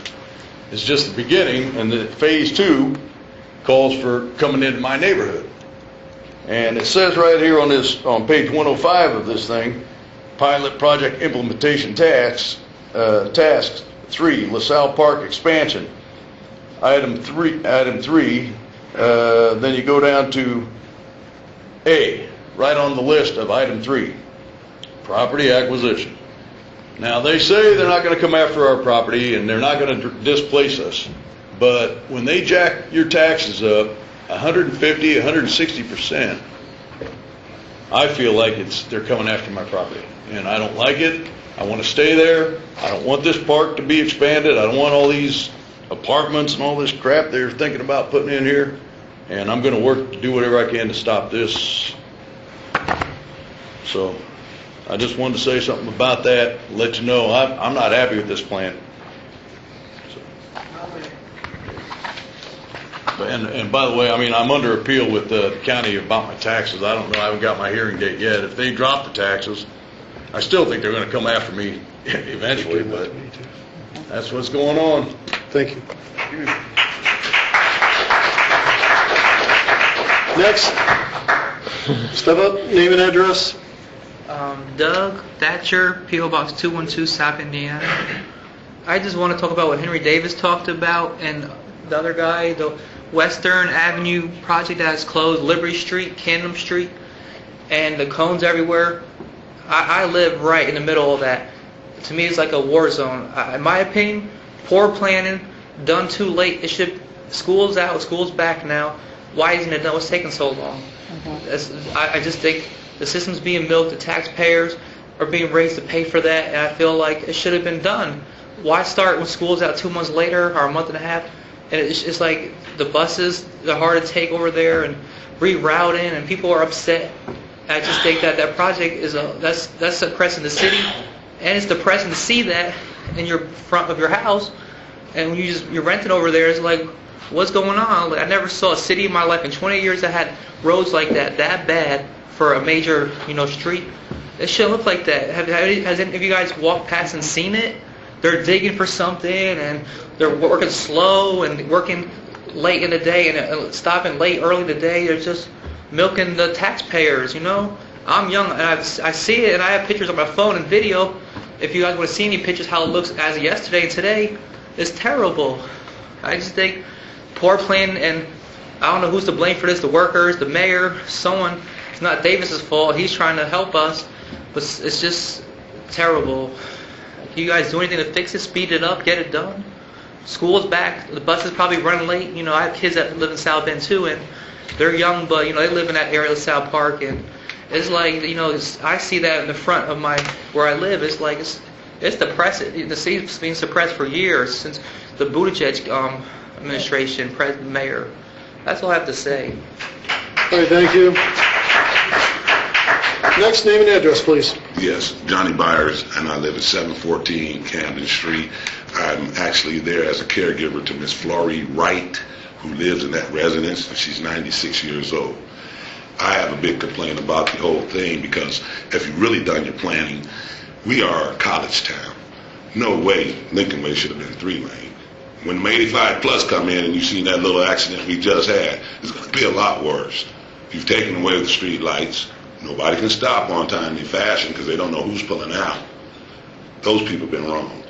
is just the beginning, and the phase 2 calls for coming into my neighborhood. And it says right here on page 105 of this thing, pilot project implementation tasks 3, LaSalle Park expansion. Item 3, then you go down to A, right on the list of item 3, property acquisition. Now, they say they're not going to come after our property and they're not going to displace us. But when they jack your taxes up 150, 160%, I feel like they're coming after my property. And I don't like it. I want to stay there. I don't want this park to be expanded. I don't want all these apartments and all this crap they're thinking about putting in here. And I'm going to work to do whatever I can to stop this. So I just wanted to say something about that, let you know I'm not happy with this plan. So, and by the way, I mean, I'm under appeal with the county about my taxes. I don't know, I haven't got my hearing date yet. If they drop the taxes, I still think they're going to come after me eventually, but that's what's going on. Thank you. Next, step up, name and address. Doug Thatcher, P.O. Box 212, South Indiana. I just want to talk about what Henry Davis talked about and the other guy, the Western Avenue project that is closed, Liberty Street, Camden Street, and the cones everywhere. I live right in the middle of that. To me, it's like a war zone. In my opinion, poor planning, done too late. It should. School's out, school's back now. Why isn't it done? What's taking so long? I just think the system's being milked. The taxpayers are being raised to pay for that, and I feel like it should have been done. Why start when school's out 2 months later or a month and a half? And it's like the buses, they're hard to take over there and rerouting, and people are upset. I just think that project is that's suppressing the city, and it's depressing to see that in your front of your house, and when you're renting over there, it's like, what's going on? Like, I never saw a city in my life in 20 years that had roads like that bad for a major street. It shouldn't look like that. Have any of you guys walked past and seen it? They're digging for something, and they're working slow and working late in the day and stopping early in the day. They're just milking the taxpayers, I'm young, and I see it, and I have pictures on my phone and video. If you guys want to see any pictures, how it looks as of yesterday and today, it's terrible. I just think poor planning, and I don't know who's to blame for this, the workers, the mayor, someone. It's not Davis's fault. He's trying to help us, but it's just terrible. Can you guys do anything to fix it, speed it up, get it done? School's back. The buses probably run late. I have kids that live in South Bend too, and they're young, but they live in that area of South Park, and it's like I see that in the front of where I live. It's like it's depressing. The city's been suppressed for years since the Buttigieg administration, president, mayor. That's all I have to say. All right, thank you. Next, name and address, please. Yes, Johnny Byers, and I live at 714 Camden Street. I'm actually there as a caregiver to Miss Florrie Wright, who lives in that residence, and she's 96 years old. I have a big complaint about the whole thing because if you've really done your planning, we are a college town. No way Lincoln Way should have been 3-lane. When 85 Plus come in and you see that little accident we just had, it's going to be a lot worse. You've taken away the street lights. Nobody can stop on timely fashion because they don't know who's pulling out. Those people have been wronged.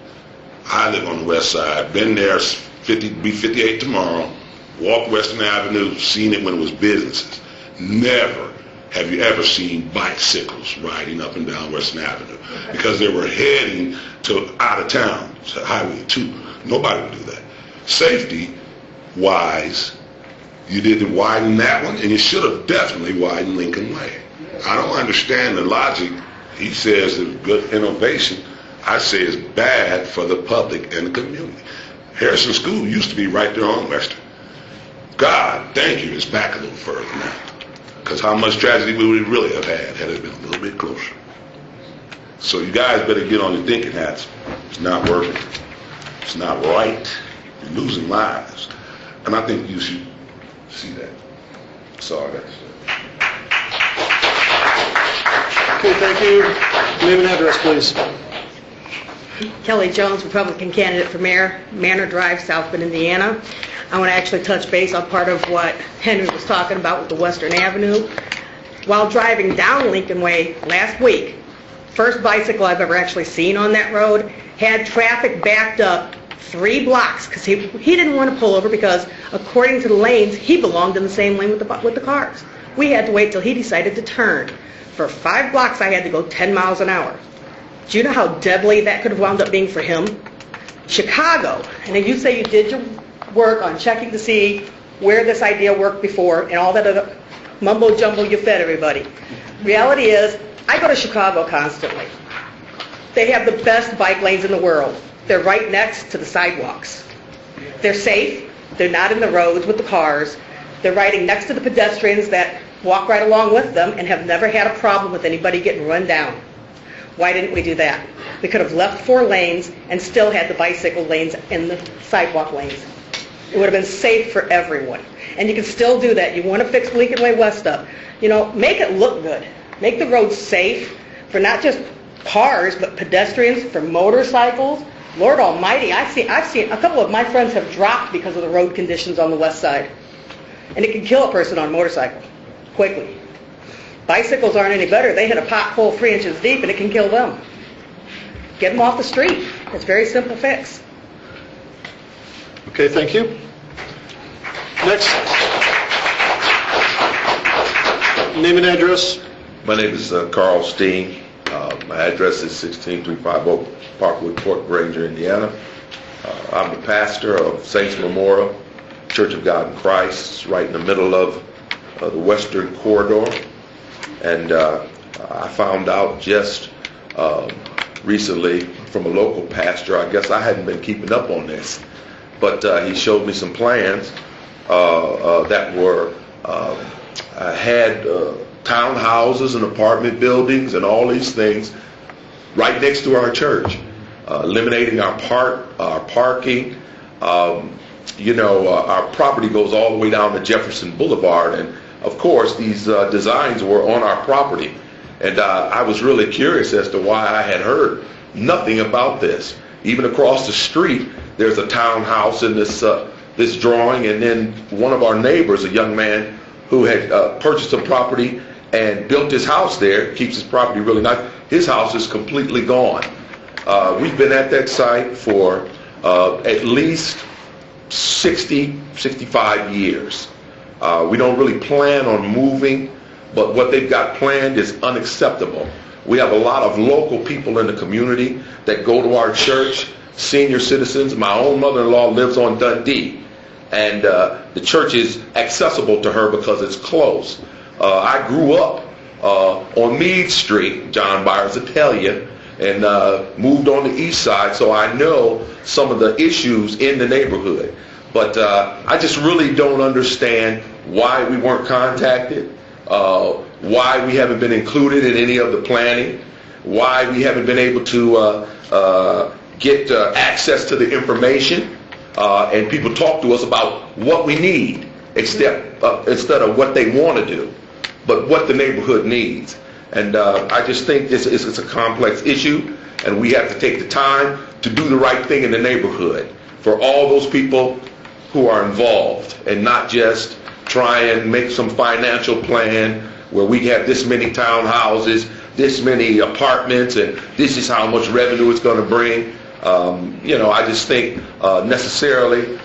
I live on the west side, been there, be 58 tomorrow, walked Western Avenue, seen it when it was businesses. Never have you ever seen bicycles riding up and down Western Avenue because they were heading to out of town, to Highway 2. Nobody would do that. Safety-wise, you didn't widen that one, and you should have definitely widened Lincoln Way. I don't understand the logic. He says it's good innovation. I say it's bad for the public and the community. Harrison School used to be right there on Western. God, thank you, it's back a little further now. Because how much tragedy we would really have had it been a little bit closer. So you guys better get on your thinking hats. It's not working. It's not right. You're losing lives. And I think you should see that. That's all I got to say. Okay, thank you. Name and address, please. Kelly Jones, Republican candidate for mayor, Manor Drive, South Bend, Indiana. I want to actually touch base on part of what Henry was talking about with the Western Avenue. While driving down Lincoln Way last week, first bicycle I've ever actually seen on that road, had traffic backed up 3 blocks because he didn't want to pull over because according to the lanes, he belonged in the same lane with the cars. We had to wait till he decided to turn. For 5 blocks, I had to go 10 miles an hour. Do you know how deadly that could have wound up being for him? Chicago, and then you say you did your work on checking to see where this idea worked before and all that other mumbo jumbo you fed everybody. Reality is, I go to Chicago constantly. They have the best bike lanes in the world. They're right next to the sidewalks. They're safe. They're not in the roads with the cars. They're riding next to the pedestrians that walk right along with them and have never had a problem with anybody getting run down. Why didn't we do that? We could have left 4 lanes and still had the bicycle lanes and the sidewalk lanes. It would have been safe for everyone. And you can still do that. You want to fix Lincoln Way West up. Make it look good. Make the roads safe for not just cars, but pedestrians for motorcycles. Lord Almighty, I've seen a couple of my friends have dropped because of the road conditions on the west side. And it can kill a person on a motorcycle quickly. Bicycles aren't any better. They hit a pothole 3 inches deep and it can kill them. Get them off the street. It's a very simple fix. Okay, thank you. Next. Name and address. My name is Carl Steen. My address is 16350 Parkwood Court, Granger, Indiana. I'm the pastor of Saints Memorial Church of God in Christ. It's right in the middle of the Western Corridor. And I found out just recently from a local pastor, I guess I hadn't been keeping up on this, but he showed me some plans that were had townhouses and apartment buildings and all these things right next to our church, eliminating our parking. Our property goes all the way down to Jefferson Boulevard, and of course these designs were on our property. And I was really curious as to why I had heard nothing about this. Even across the street, there's a townhouse in this drawing, and then one of our neighbors, a young man who had purchased some property and built his house there, keeps his property really nice. His house is completely gone. We've been at that site for at least 65 years. We don't really plan on moving, but what they've got planned is unacceptable. We have a lot of local people in the community that go to our church, senior citizens. My own mother-in-law lives on Dundee, and the church is accessible to her because it's close. I grew up on Meade Street, John Byers will tell you, and moved on the east side, so I know some of the issues in the neighborhood. But I just really don't understand why we weren't contacted, why we haven't been included in any of the planning, why we haven't been able to get access to the information, and people talk to us about what we need instead of what they want to do, but what the neighborhood needs. And I just think it's a complex issue, and we have to take the time to do the right thing in the neighborhood for all those people who are involved, and not just try and make some financial plan where we have this many townhouses, this many apartments, and this is how much revenue it's going to bring. I just think necessarily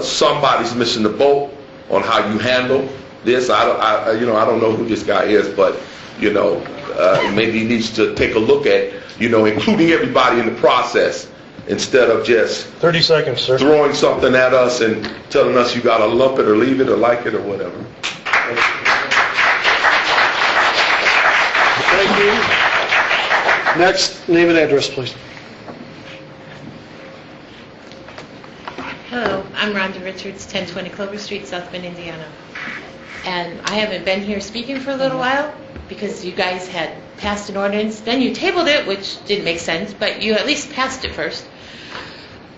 somebody's missing the boat on how you handle this. I don't know who this guy is, but maybe he needs to take a look at including everybody in the process instead of just 30 seconds, sir. Throwing something at us and telling us you got to lump it or leave it or like it or whatever. Thank you. Next, name and address, please. Hello, I'm Rhonda Richards, 1020 Clover Street, South Bend, Indiana. And I haven't been here speaking for a little while because you guys had passed an ordinance. Then you tabled it, which didn't make sense, but you at least passed it first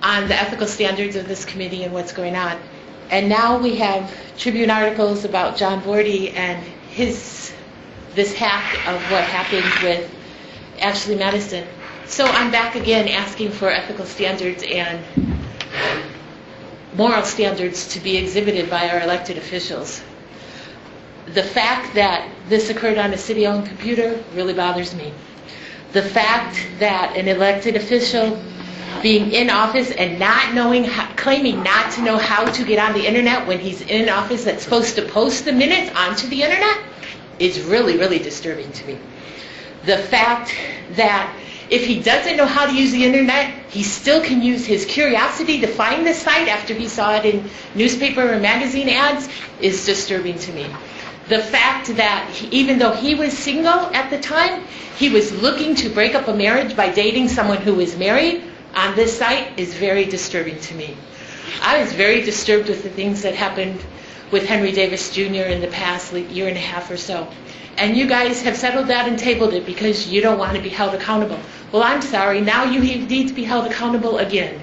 on the ethical standards of this committee and what's going on. And now we have Tribune articles about John Vorty and this hack of what happened with Ashley Madison. So I'm back again asking for ethical standards and moral standards to be exhibited by our elected officials. The fact that this occurred on a city-owned computer really bothers me. The fact that an elected official being in office and claiming not to know how to get on the internet when he's in office that's supposed to post the minutes onto the internet is really, really disturbing to me. The fact that if he doesn't know how to use the internet, he still can use his curiosity to find the site after he saw it in newspaper or magazine ads is disturbing to me. The fact that even though he was single at the time, he was looking to break up a marriage by dating someone who was married on this site is very disturbing to me. I was very disturbed with the things that happened with Henry Davis Jr. in the past year and a half or so. And you guys have settled that and tabled it because you don't want to be held accountable. Well, I'm sorry, now you need to be held accountable again.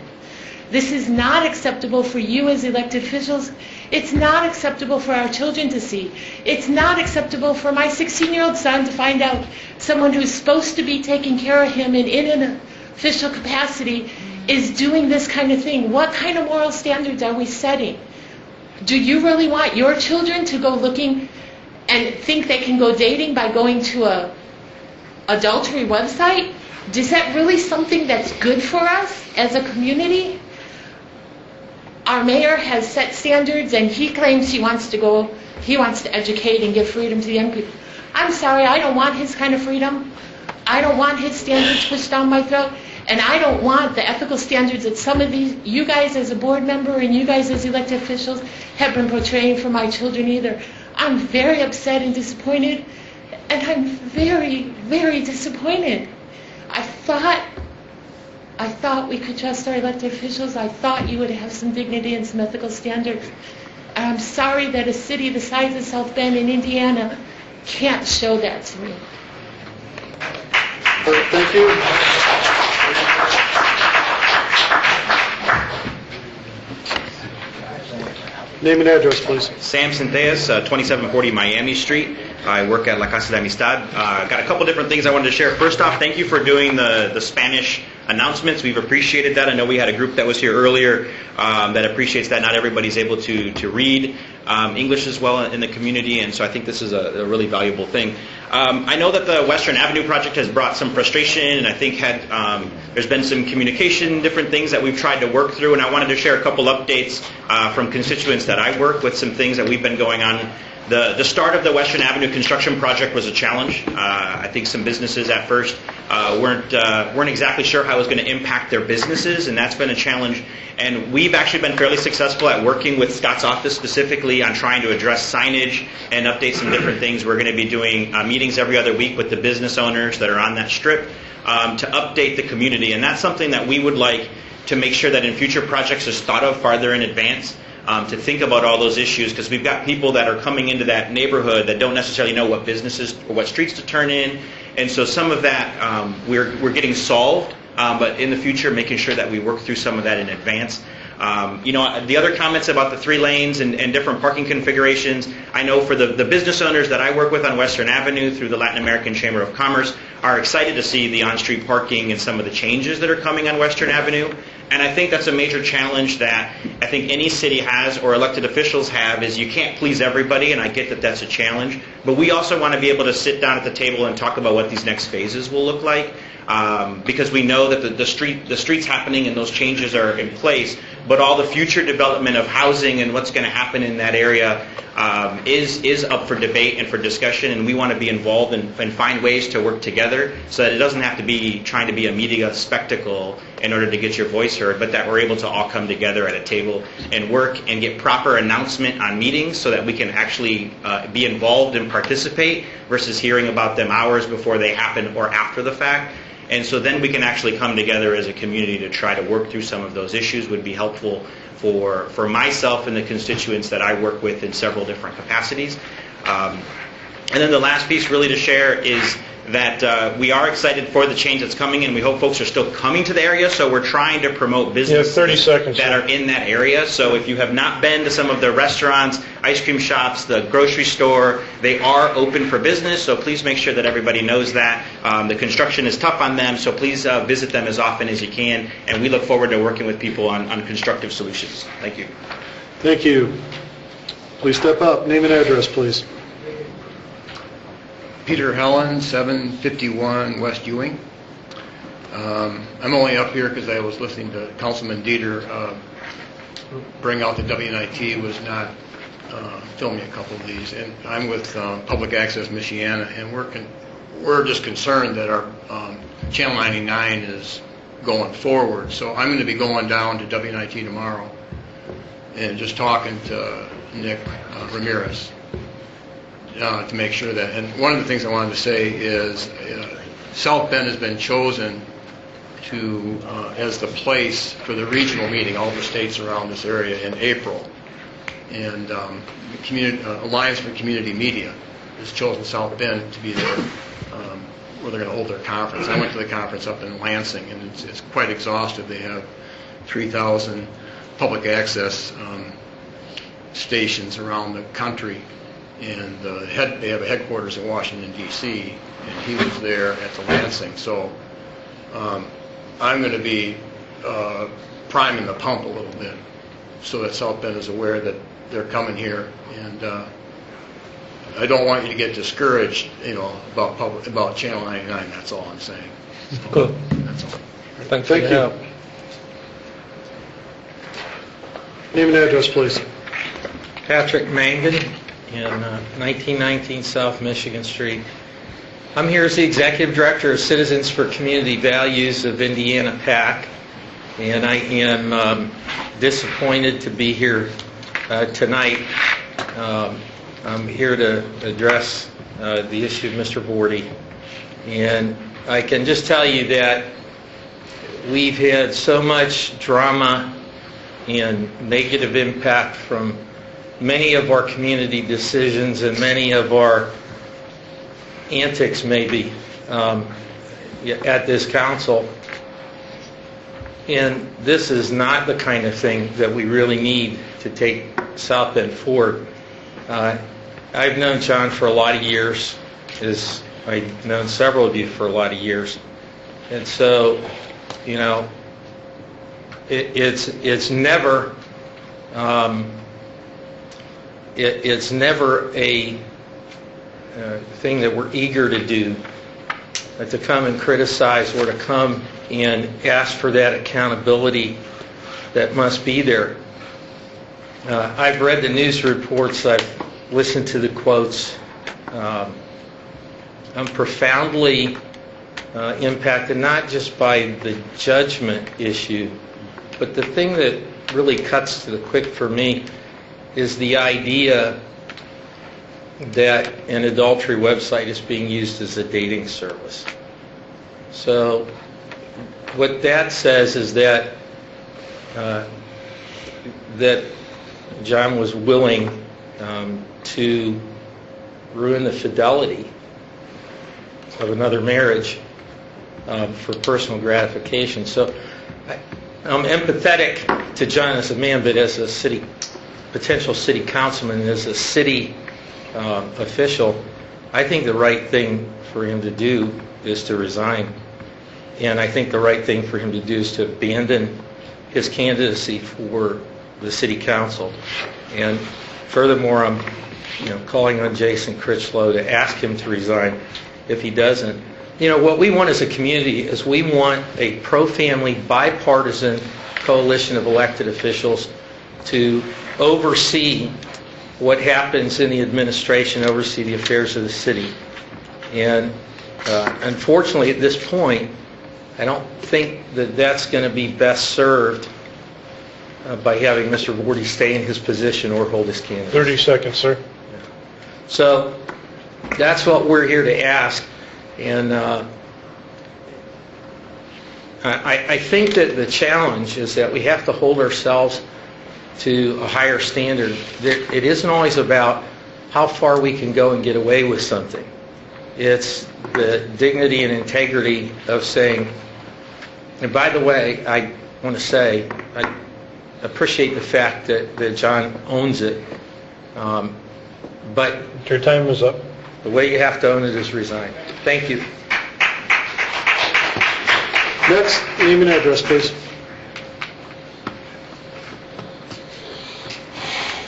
This is not acceptable for you as elected officials, It's not acceptable for our children to see. It's not acceptable for my 16-year-old son to find out someone who's supposed to be taking care of him and in an official capacity is doing this kind of thing. What kind of moral standards are we setting? Do you really want your children to go looking and think they can go dating by going to a adultery website? Is that really something that's good for us as a community? Our mayor has set standards and he claims he wants to educate and give freedom to the young people. I'm sorry, I don't want his kind of freedom. I don't want his standards pushed down my throat. And I don't want the ethical standards that some of these, you guys as a board member and you guys as elected officials have been portraying for my children either. I'm very upset and disappointed, and I'm very, very disappointed. I thought we could trust our elected officials. I thought you would have some dignity and some ethical standards. And I'm sorry that a city the size of South Bend in Indiana can't show that to me. Thank you. Name and address, please. Sam Centellas, 2740 Miami Street. I work at La Casa de Amistad. Got a couple different things I wanted to share. First off, thank you for doing the Spanish announcements. We've appreciated that. I know we had a group that was here earlier that appreciates that. Not everybody's able to read English as well in the community, and so I think this is a really valuable thing. I know that the Western Avenue project has brought some frustration, and I think there's been some communication, different things that we've tried to work through, and I wanted to share a couple updates from constituents that I work with, some things that we've been going on. The start of the Western Avenue construction project was a challenge. I think some businesses at first weren't exactly sure how it was going to impact their businesses, and that's been a challenge. And we've actually been fairly successful at working with Scott's office specifically on trying to address signage and update some different things. We're going to be doing meetings every other week with the business owners that are on that strip to update the community. And that's something that we would like to make sure that in future projects is thought of farther in advance. To think about all those issues, because we've got people that are coming into that neighborhood that don't necessarily know what businesses or what streets to turn in, and so some of that we're getting solved, but in the future making sure that we work through some of that in advance. The other comments about the 3 lanes and different parking configurations, I know for the business owners that I work with on Western Avenue through the Latin American Chamber of Commerce are excited to see the on-street parking and some of the changes that are coming on Western Avenue. And I think that's a major challenge that I think any city has or elected officials have, is you can't please everybody, and I get that that's a challenge. But we also want to be able to sit down at the table and talk about what these next phases will look like, because we know that the street's happening and those changes are in place, but all the future development of housing and what's going to happen in that area is up for debate and for discussion, and we want to be involved and find ways to work together so that it doesn't have to be trying to be a media spectacle in order to get your voice heard, but that we're able to all come together at a table and work and get proper announcement on meetings so that we can actually be involved and participate versus hearing about them hours before they happen or after the fact. And so then we can actually come together as a community to try to work through some of those issues. Would be helpful for myself and the constituents that I work with in several different capacities. And then the last piece really to share is that we are excited for the change that's coming, and we hope folks are still coming to the area, so we're trying to promote businesses 30 seconds, that are in that area. So if you have not been to some of the restaurants, ice cream shops, the grocery store, they are open for business, so please make sure that everybody knows that. The construction is tough on them, so please visit them as often as you can, and we look forward to working with people on constructive solutions. Thank you. Thank you. Please step up. Name and address, please. Peter Helen, 751 West Ewing. I'm only up here because I was listening to Councilman Dieter bring out the WNIT was not filming a couple of these. And I'm with Public Access Michiana, and we're just concerned that our Channel 99 is going forward. So I'm going to be going down to WNIT tomorrow and just talking to Nick Ramirez. To make sure that, and one of the things I wanted to say is South Bend has been chosen to as the place for the regional meeting, all the states around this area in April, and Alliance for Community Media has chosen South Bend to be there where they're going to hold their conference. I went to the conference up in Lansing, and it's quite exhaustive. They have 3,000 public access stations around the country, and they have a headquarters in Washington, D.C., and he was there at the Lansing. So I'm going to be priming the pump a little bit so that South Bend is aware that they're coming here, and I don't want you to get discouraged, about Channel 99. That's all I'm saying. Cool. That's all. Thank you. Name and address, please. Patrick Mangan in 1919 South Michigan Street. I'm here as the Executive Director of Citizens for Community Values of Indiana PAC, and I am disappointed to be here tonight. I'm here to address the issue of Mr. Vorty, and I can just tell you that we've had so much drama and negative impact from many of our community decisions and many of our antics maybe at this council. And this is not the kind of thing that we really need to take South Bend forward. I've known John for a lot of years, as I've known several of you for a lot of years. And so, it's never it's never a thing that we're eager to do, to come and criticize or to come and ask for that accountability that must be there. I've read the news reports, I've listened to the quotes. I'm profoundly impacted not just by the judgment issue, but the thing that really cuts to the quick for me is the idea that an adultery website is being used as a dating service. So what that says is that that John was willing to ruin the fidelity of another marriage for personal gratification. So I'm empathetic to John as a man, but as a potential city councilman, as a city official, I think the right thing for him to do is to resign. And I think the right thing for him to do is to abandon his candidacy for the city council. And furthermore, I'm calling on Jason Critchlow to ask him to resign if he doesn't. What we want as a community is we want a pro-family, bipartisan coalition of elected officials to oversee what happens in the administration, oversee the affairs of the city. And unfortunately, at this point, I don't think that that's going to be best served by having Mr. Vorty stay in his position or hold his candidacy. 30 seconds, sir. So that's what we're here to ask. And I think that the challenge is that we have to hold ourselves to a higher standard. It isn't always about how far we can go and get away with something. It's the dignity and integrity of saying, and by the way, I want to say, I appreciate the fact that John owns it, but your time is up. The way you have to own it is resign. Thank you. Next, name and address, please.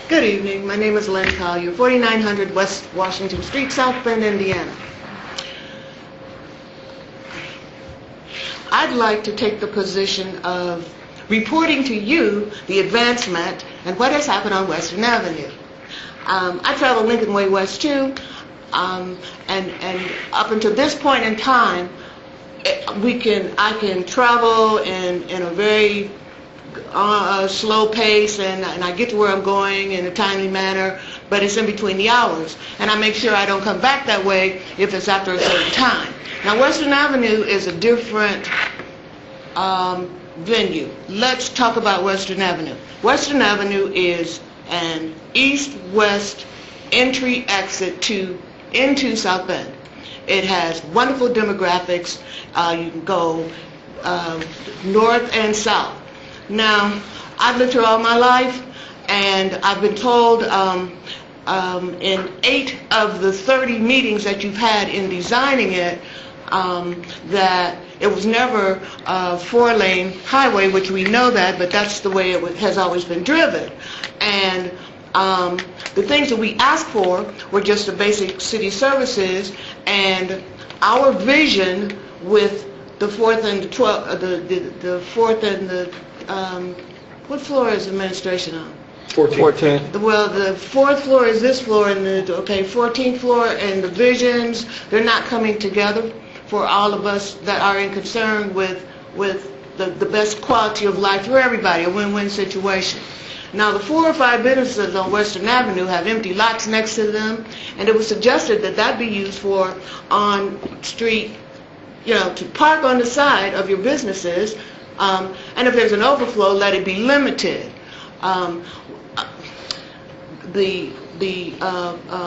Good evening. My name is Lynn Collier, 4900 West Washington Street, South Bend, Indiana. I'd like to take the position of reporting to you the advancement and what has happened on Western Avenue. I travel Lincoln Way West too, and up until this point in time, I can travel in a very slow pace, and I get to where I'm going in a timely manner, but it's in between the hours, and I make sure I don't come back that way if it's after a certain time. Now, Western Avenue is a different venue. Let's talk about Western Avenue. Western Avenue is an east-west entry-exit into South Bend. It has wonderful demographics. You can go north and south. Now, I've lived here all my life, And I've been told in 8 of the 30 meetings that you've had in designing it, that it was never a 4-lane highway, which we know that, but that's the way it has always been driven. And the things that we asked for were just the basic city services, and our vision with the 4th and the 12th, the 4th and the, what floor is administration on? 14. Well, the 4th floor is this floor, and the 14th floor, and the visions, they're not coming together for all of us that are in concern with the best quality of life for everybody, a win-win situation. Now, the 4 or 5 businesses on Western Avenue have empty lots next to them, and it was suggested that that be used for on-street, to park on the side of your businesses, and if there's an overflow, let it be limited. The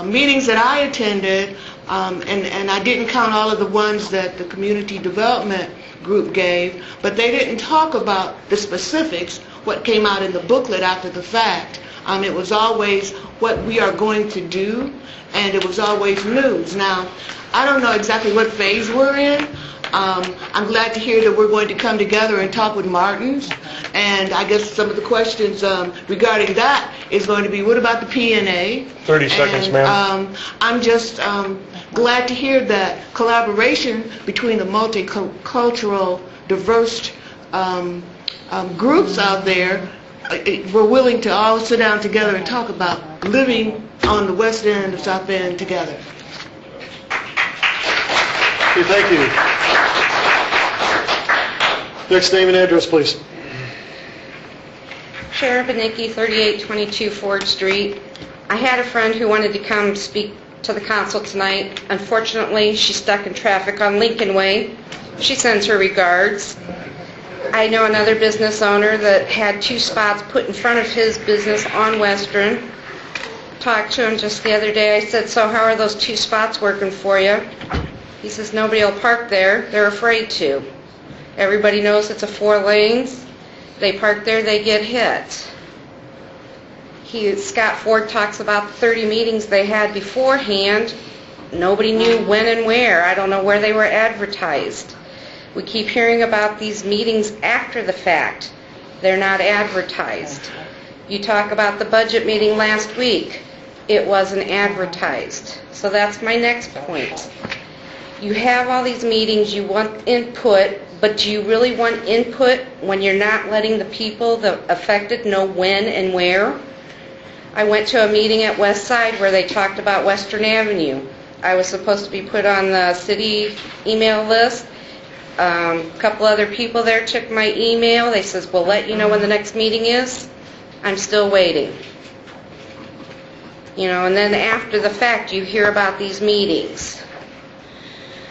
meetings that I attended, and I didn't count all of the ones that the community development group gave, but they didn't talk about the specifics, what came out in the booklet after the fact. It was always what we are going to do, and it was always news. Now, I don't know exactly what phase we're in. I'm glad to hear that we're going to come together and talk with Martins, and I guess some of the questions regarding that is going to be, what about the P&A? 30 seconds, ma'am. I'm just glad to hear that collaboration between the multicultural, diverse groups out there, we're willing to all sit down together and talk about living on the west end of South Bend together. Okay, thank you. Next name and address, please. Sharon Benicki, 3822 Ford Street. I had a friend who wanted to come speak to the council tonight. Unfortunately, she's stuck in traffic on Lincoln Way. She sends her regards. I know another business owner that had 2 spots put in front of his business on Western. Talked to him just the other day. I said, so how are those 2 spots working for you? He says, nobody will park there. They're afraid to. Everybody knows it's a 4 lanes. They park there, they get hit. Scott Ford talks about the 30 meetings they had beforehand. Nobody knew when and where. I don't know where they were advertised. We keep hearing about these meetings after the fact. They're not advertised. You talk about the budget meeting last week. It wasn't advertised. So that's my next point. You have all these meetings, you want input, but do you really want input when you're not letting the people, the affected, know when and where? I went to a meeting at West Side where they talked about Western Avenue. I was supposed to be put on the city email list. A couple other people there took my email. They says, we'll let you know when the next meeting is. I'm still waiting. And then after the fact, you hear about these meetings.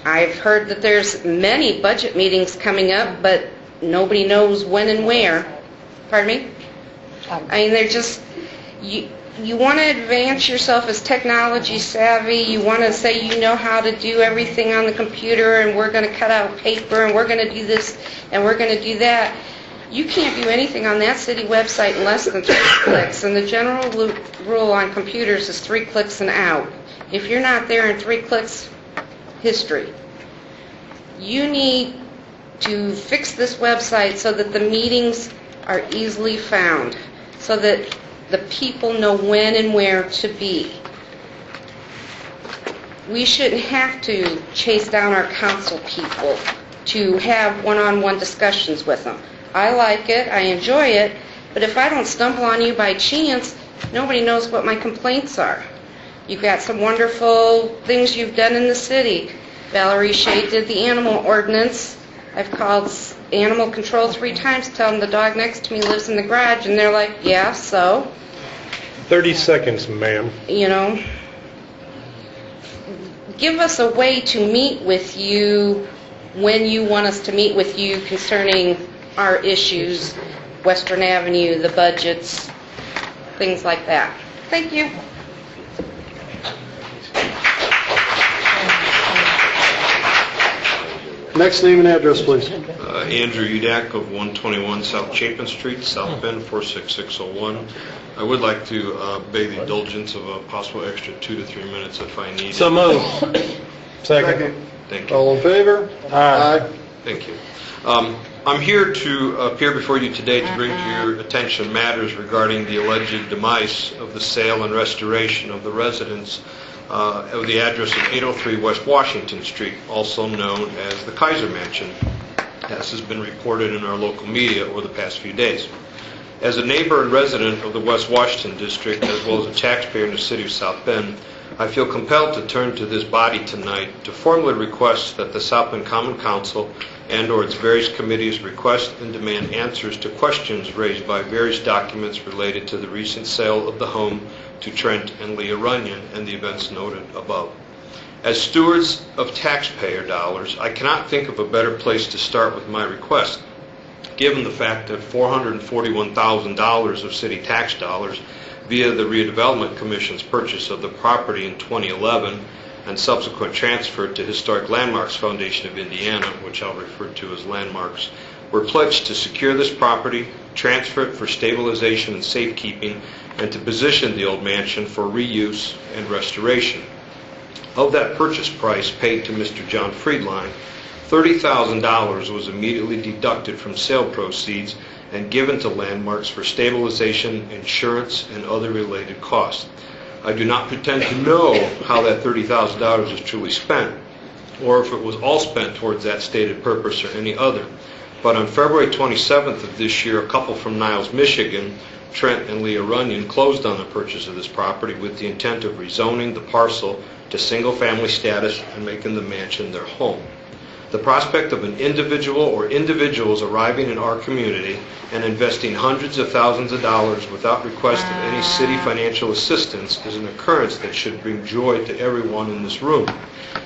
I've heard that there's many budget meetings coming up, but nobody knows when and where. Pardon me? I mean, they're just, you want to advance yourself as technology savvy. You want to say you know how to do everything on the computer, and we're going to cut out paper, and we're going to do this, and we're going to do that. You can't do anything on that city website in less than 3 clicks, and the general rule on computers is 3 clicks and out. If you're not there in 3 clicks, history. You need to fix this website so that the meetings are easily found, so that the people know when and where to be. We shouldn't have to chase down our council people to have one-on-one discussions with them. I like it, I enjoy it, but if I don't stumble on you by chance, nobody knows what my complaints are. You've got some wonderful things you've done in the city. Valerie Shea did the animal ordinance. I've called animal control 3 times, telling the dog next to me lives in the garage, and they're like, yeah, so? 30 seconds, ma'am. Give us a way to meet with you when you want us to meet with you concerning our issues, Western Avenue, the budgets, things like that. Thank you. Next name and address, please. Andrew Udak of 121 South Chapin Street, South Bend 46601. I would like to beg the indulgence of a possible extra 2 to 3 minutes if I need it. So moved. Second. Thank you. All in favor? Aye. Thank you. I'm here to appear before you today to bring to your attention matters regarding the alleged demise of the sale and restoration of the residence of the address of 803 West Washington Street, also known as the Kaiser Mansion, as has been reported in our local media over the past few days. As a neighbor and resident of the West Washington District, as well as a taxpayer in the city of South Bend, I feel compelled to turn to this body tonight to formally request that the South Bend Common Council and/or its various committees request and demand answers to questions raised by various documents related to the recent sale of the home to Trent and Leah Runyon and the events noted above. As stewards of taxpayer dollars, I cannot think of a better place to start with my request, given the fact that $441,000 of city tax dollars via the Redevelopment Commission's purchase of the property in 2011 and subsequent transfer to Historic Landmarks Foundation of Indiana, which I'll refer to as Landmarks, were pledged to secure this property, transfer it for stabilization and safekeeping, and to position the old mansion for reuse and restoration. Of that purchase price paid to Mr. John Friedline, $30,000 was immediately deducted from sale proceeds and given to Landmarks for stabilization, insurance, and other related costs. I do not pretend to know how that $30,000 is truly spent, or if it was all spent towards that stated purpose or any other. But on February 27th of this year, a couple from Niles, Michigan, Trent and Leah Runyon, closed on the purchase of this property with the intent of rezoning the parcel to single-family status and making the mansion their home. The prospect of an individual or individuals arriving in our community and investing hundreds of thousands of dollars without request of any city financial assistance is an occurrence that should bring joy to everyone in this room.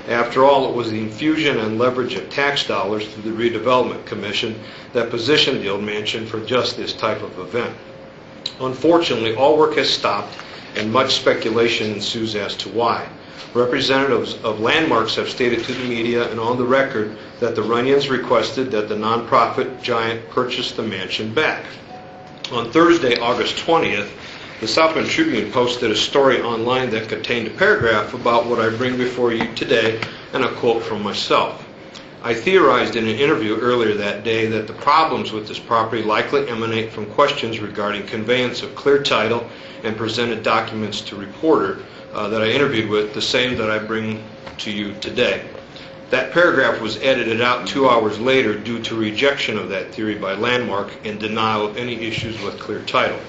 After all, it was the infusion and leverage of tax dollars through the Redevelopment Commission that positioned the old mansion for just this type of event. Unfortunately, all work has stopped and much speculation ensues as to why. Representatives of Landmarks have stated to the media and on the record that the Runyons requested that the nonprofit giant purchase the mansion back. On Thursday, August 20th, the South Bend Tribune posted a story online that contained a paragraph about what I bring before you today and a quote from myself. I theorized in an interview earlier that day that the problems with this property likely emanate from questions regarding conveyance of clear title and presented documents to reporter that I interviewed with, the same that I bring to you today. That paragraph was edited out 2 hours later due to rejection of that theory by Landmark and denial of any issues with clear title.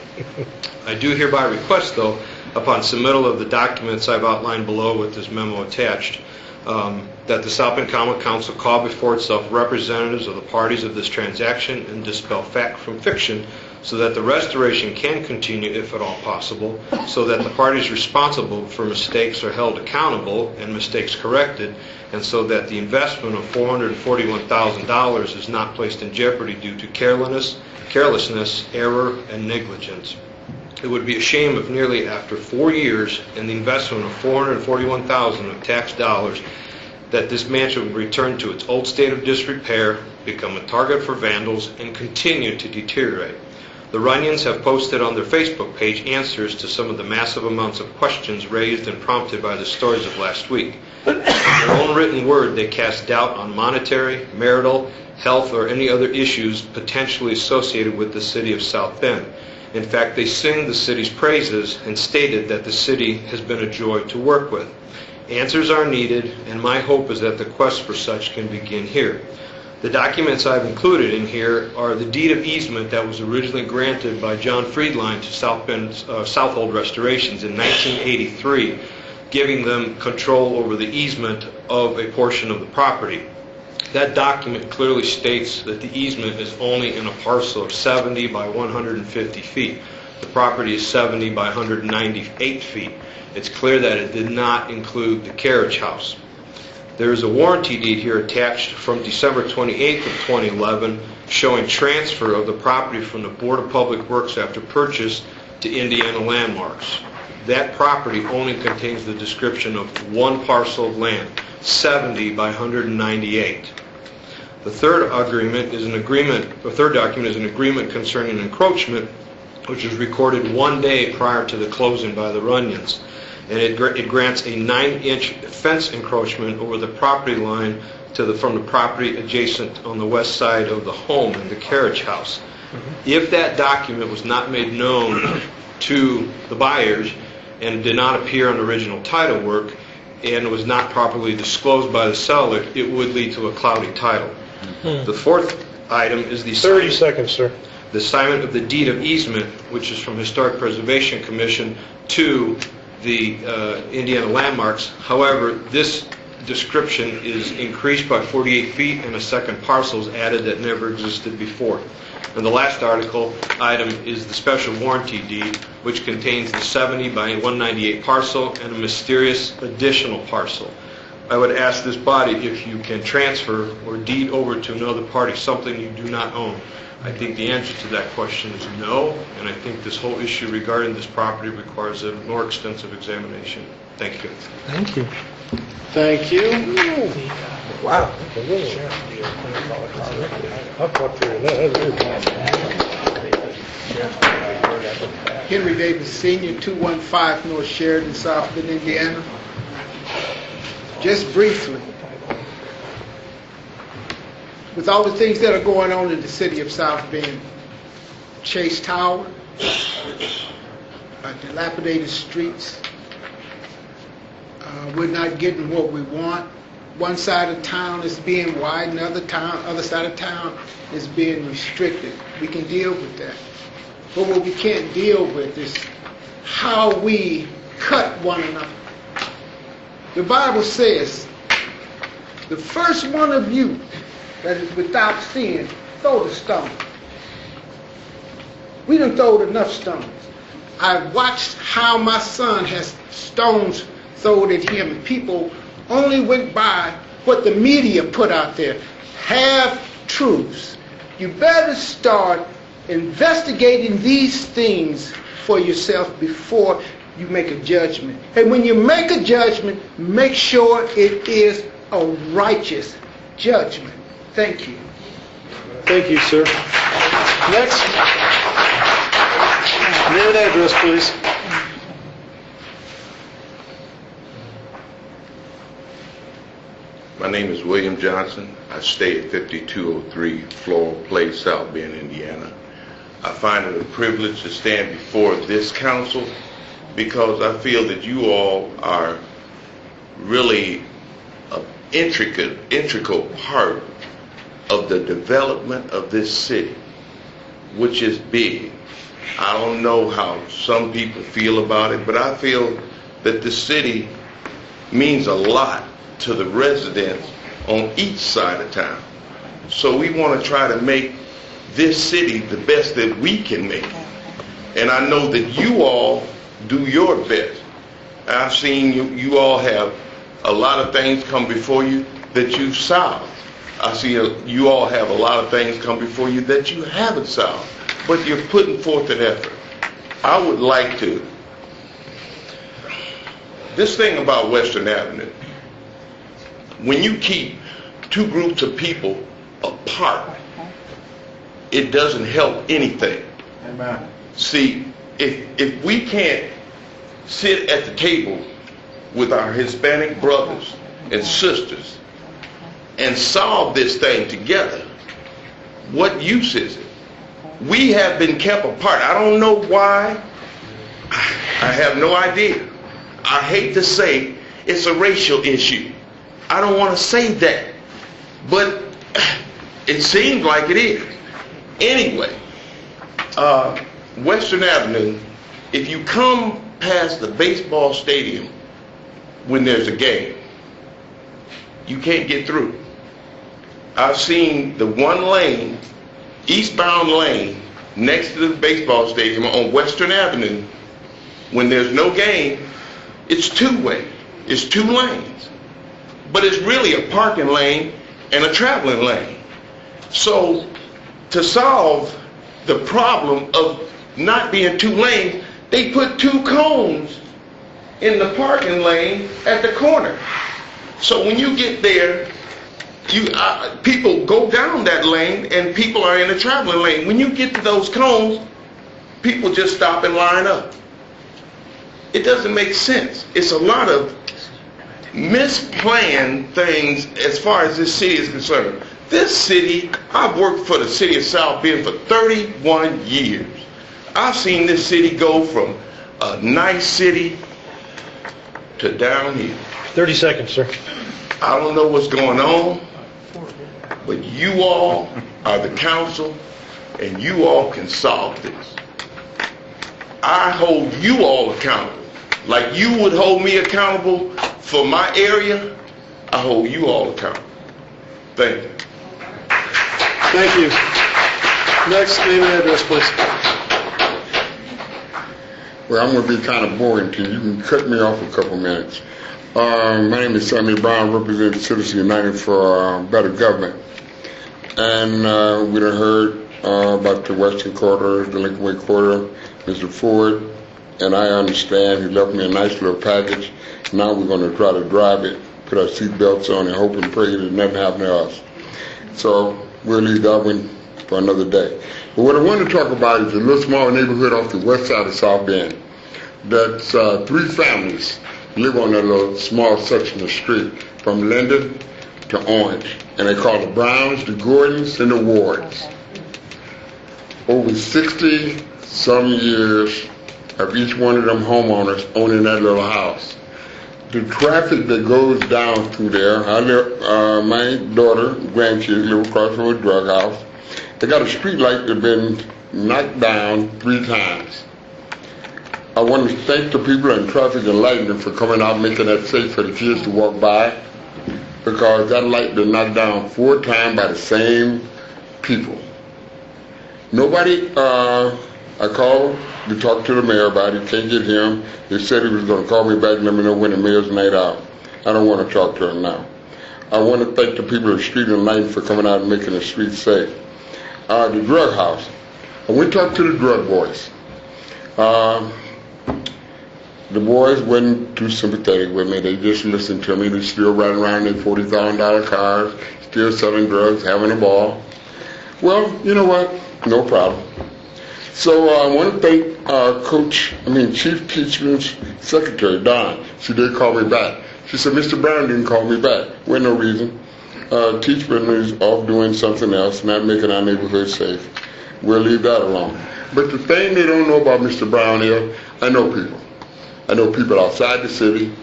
I do hereby request, though, upon submittal of the documents I've outlined below with this memo attached, that the South Bend Common Council call before itself representatives of the parties of this transaction and dispel fact from fiction so that the restoration can continue if at all possible, so that the parties responsible for mistakes are held accountable and mistakes corrected, and so that the investment of $441,000 is not placed in jeopardy due to carelessness, error, and negligence. It would be a shame if nearly after 4 years and the investment of $441,000 of tax dollars that this mansion would return to its old state of disrepair, become a target for vandals, and continue to deteriorate. The Runyons have posted on their Facebook page answers to some of the massive amounts of questions raised and prompted by the stories of last week. In their own written word, they cast doubt on monetary, marital, health, or any other issues potentially associated with the city of South Bend. In fact, they sing the city's praises and stated that the city has been a joy to work with. Answers are needed, and my hope is that the quest for such can begin here. The documents I've included in here are the deed of easement that was originally granted by John Friedline to South Bend Southold Restorations in 1983, giving them control over the easement of a portion of the property. That document clearly states that the easement is only in a parcel of 70 by 150 feet. The property is 70 by 198 feet. It's clear that it did not include the carriage house. There is a warranty deed here attached from December 28th of 2011 showing transfer of the property from the Board of Public Works after purchase to Indiana Landmarks. That property only contains the description of one parcel of land, 70 by 198. The third document is an agreement concerning encroachment, which was recorded 1 day prior to the closing by the Runyons. And it grants a 9-inch fence encroachment over the property line from the property adjacent on the west side of the home in the carriage house. If that document was not made known to the buyers and did not appear on the original title work and was not properly disclosed by the seller, it would lead to a cloudy title. The fourth item is the 30 seconds, sir. The assignment of the deed of easement, which is from Historic Preservation Commission to the Indiana Landmarks. However, this description is increased by 48 feet and a second parcel is added that never existed before. And the last item is the special warranty deed, which contains the 70 by 198 parcel and a mysterious additional parcel. I would ask this body if you can transfer or deed over to another party something you do not own. I think the answer to that question is no, and I think this whole issue regarding this property requires a more extensive examination. Thank you. Thank you. Thank you. Wow. Henry Davis Sr., 215 North Sheridan, South Bend, Indiana. Just briefly, with all the things that are going on in the city of South Bend, Chase Tower, dilapidated streets, we're not getting what we want. One side of town is being widened, other side of town is being restricted. We can deal with that. But what we can't deal with is how we cut one another. The Bible says, the first one of you that is without sin, throw the stone. We done throwed enough stones. I've watched how my son has stones thrown at him, and people only went by what the media put out there. Half-truths. You better start investigating these things for yourself before you make a judgment. And when you make a judgment, make sure it is a righteous judgment. Thank you. Thank you, sir. Next. Name and address, please. My name is William Johnson. I stay at 5203 Floral Place, South Bend, Indiana. I find it a privilege to stand before this council because I feel that you all are really an integral part of the development of this city, which is big. I don't know how some people feel about it, but I feel that the city means a lot to the residents on each side of town. So we want to try to make this city the best that we can make it. And I know that you all do your best. I've seen you all have a lot of things come before you that you've solved. I see you all have a lot of things come before you that you haven't solved, but you're putting forth an effort. I would like to, this thing about Western Avenue, when you keep two groups of people apart, it doesn't help anything. Amen. See, if we can't sit at the table with our Hispanic brothers and sisters and solve this thing together, what use is it? We have been kept apart. I don't know why. I have no idea. I hate to say it's a racial issue. I don't want to say that, but it seems like it is. Anyway, Western Avenue, if you come past the baseball stadium when there's a game, you can't get through. I've seen the one lane, eastbound lane, next to the baseball stadium on Western Avenue. When there's no game, it's two-way. It's two lanes. But it's really a parking lane and a traveling lane. So to solve the problem of not being two lanes, they put two cones in the parking lane at the corner. So when you get there, People go down that lane, and people are in the traveling lane. When you get to those cones, people just stop and line up. It doesn't make sense. It's a lot of misplanned things as far as this city is concerned. This city, I've worked for the city of South Bend for 31 years. I've seen this city go from a nice city to downhill. 30 seconds, sir. I don't know what's going on, but you all are the council, and you all can solve this. I hold you all accountable. Like you would hold me accountable for my area, I hold you all accountable. Thank you. Thank you. Next, name and address, please. Well, I'm going to be kind of boring to you. You can cut me off a couple minutes. My name is Sammy Brown, representing Citizens United for Better Government. And we done heard about the Western Corridor, the Lincoln Way Corridor, Mr. Ford, and I understand he left me a nice little package. Now we're going to try to drive it, put our seat belts on, and hope and pray that nothing happens to us. So we'll leave that one for another day. But what I want to talk about is a little small neighborhood off the west side of South Bend. That's 3 families live on that little small section of street from Linden to Orange. And they call the Browns, the Gordons, and the Wards. Over 60-some years of each one of them homeowners owning that little house. The traffic that goes down through there, my daughter, grandkids live across from a drug house. They got a street light that's been knocked down 3 times. I want to thank the people in traffic and lighting for coming out and making that safe for the kids to walk by, because that light been knocked down 4 times by the same people. Nobody, I called to talk to the mayor about it, can't get him. He said he was going to call me back and let me know when the mayor's night out. I don't want to talk to him now. I want to thank the people of the street and lighting for coming out and making the street safe. The drug house. I went to talk to the drug boys. The boys wasn't too sympathetic with me. They just listened to me. They're still riding around in $40,000 cars, still selling drugs, having a ball. Well, you know what? No problem. So I want to thank Chief Teachman's secretary, Don. She did call me back. She said, Mr. Brown didn't call me back. Well, no reason. Teachman is off doing something else, not making our neighborhood safe. We'll leave that alone. But the thing they don't know about Mr. Brown is, I know people. I know people outside the city,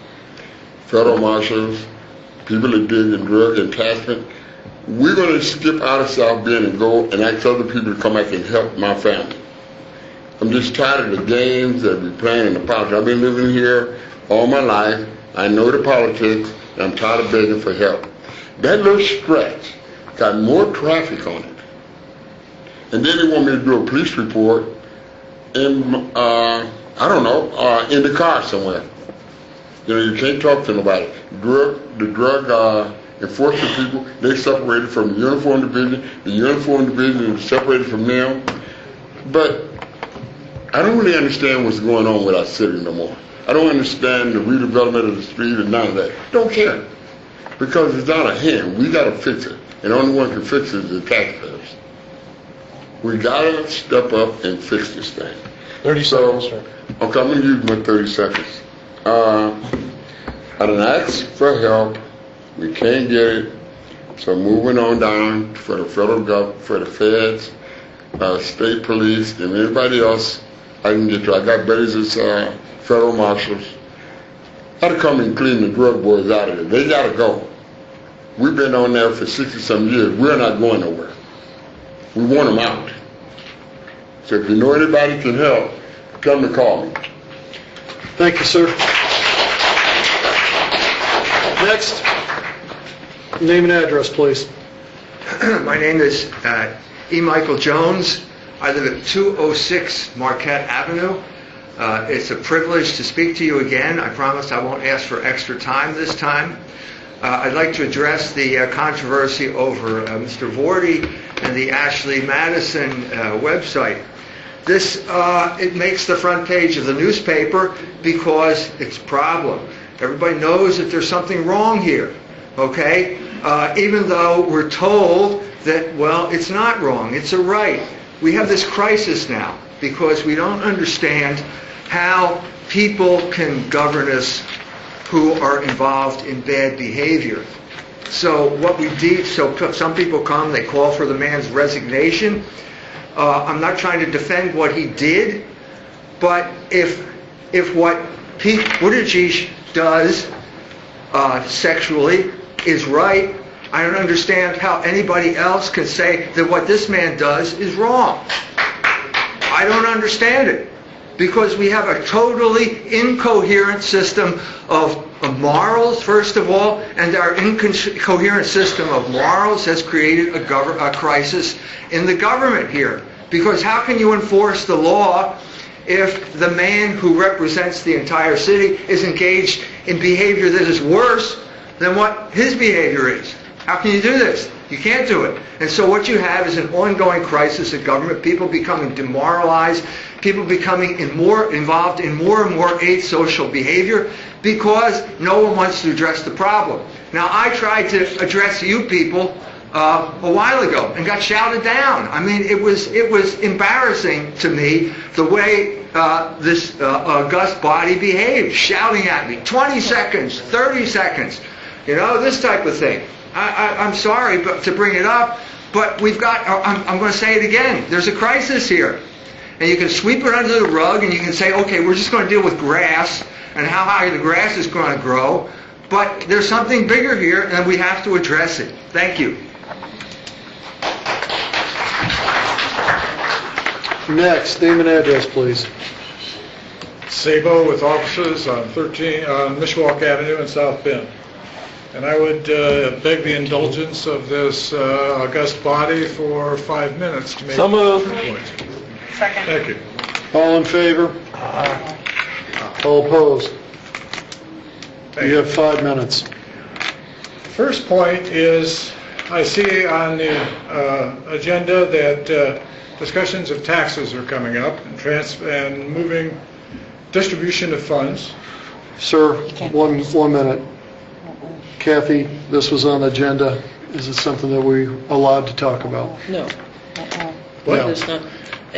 federal marshals, people that dig in drug enticement. We're going to skip out of South Bend and go and ask other people to come back and help my family. I'm just tired of the games that we playing in the politics. I've been living here all my life. I know the politics, and I'm tired of begging for help. That little stretch got more traffic on it. And then they want me to do a police report in, in the car somewhere. You know, you can't talk to nobody. The drug enforcement people, they separated from the uniform division. The uniform division is separated from them. But I don't really understand what's going on with our city no more. I don't understand the redevelopment of the street and none of that. Don't care. Because it's out of hand. We got to fix it. And the only one can fix it is the taxpayers. We got to step up and fix this thing. 30 seconds, sir. Okay, I'm going to use my 30 seconds. I done asked for help. We can't get it. So moving on down for the federal government, for the feds, state police, and anybody else I can get to. I got buddies as federal marshals. I had to come and clean the drug boys out of there. They got to go. We've been on there for 60-some years. We're not going nowhere. We want them out. So if you know anybody can help, come to call me. Thank you, sir. Next, name and address, please. My name is E. Michael Jones. I live at 206 Marquette Avenue. It's a privilege to speak to you again. I promise I won't ask for extra time this time. I'd like to address the controversy over Mr. Vorty and the Ashley Madison website. This, it makes the front page of the newspaper because it's a problem. Everybody knows that there's something wrong here, okay? even though we're told that, well, it's not wrong, it's a right. We have this crisis now because we don't understand how people can govern us who are involved in bad behavior. So what we did, so some people come, they call for the man's resignation. I'm not trying to defend what he did, but if what Pete Buttigieg does sexually is right, I don't understand how anybody else can say that what this man does is wrong. I don't understand it. Because we have a totally incoherent system of morals, first of all, and our incoherent system of morals has created a crisis in the government here. Because how can you enforce the law if the man who represents the entire city is engaged in behavior that is worse than what his behavior is? How can you do this? You can't do it. And so what you have is an ongoing crisis in government, people becoming demoralized, people becoming involved in more and more asocial behavior because no one wants to address the problem. Now, I tried to address you people a while ago and got shouted down. I mean, it was embarrassing to me the way this august body behaved, shouting at me, 20 seconds, 30 seconds, this type of thing. I'm sorry to bring it up, but we've got, I'm going to say it again, there's a crisis here. And you can sweep it under the rug and you can say, okay, we're just going to deal with grass and how high the grass is going to grow, but there's something bigger here and we have to address it. Thank you. Next, name and address, please. Sabo with offices on Mishawaka Avenue in South Bend. And I would beg the indulgence of this august body for 5 minutes to make... So moved. Second. Thank you. All in favor? All opposed? You have 5 minutes. First point is, I see on the agenda that discussions of taxes are coming up and moving distribution of funds. Sir, one minute. Kathy, this was on the agenda. Is it something that we're allowed to talk about? No. Well, It's not.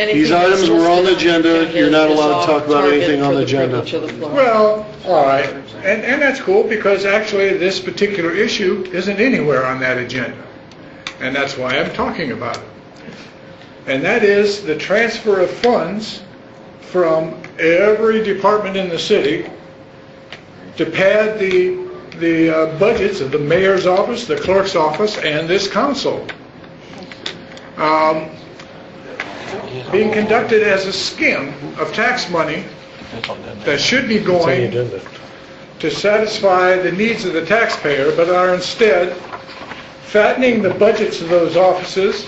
these items were on the agenda. You're not allowed to talk about anything on the agenda. Well, all right. And that's cool because actually this particular issue isn't anywhere on that agenda. And that's why I'm talking about it. And that is the transfer of funds from every department in the city to pad the budgets of the mayor's office, the clerk's office, and this council. Being conducted as a skim of tax money that should be going to satisfy the needs of the taxpayer, but are instead fattening the budgets of those offices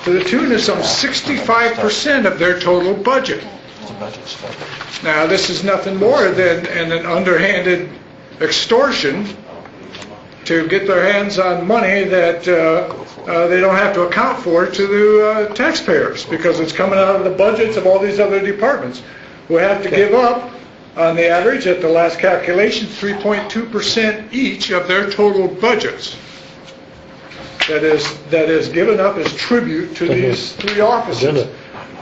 to the tune of some 65% of their total budget. Now, this is nothing more than an underhanded extortion to get their hands on money that they don't have to account for to the taxpayers because it's coming out of the budgets of all these other departments who have to give up, on the average, at the last calculation, 3.2% each of their total budgets. That is given up as tribute to these three offices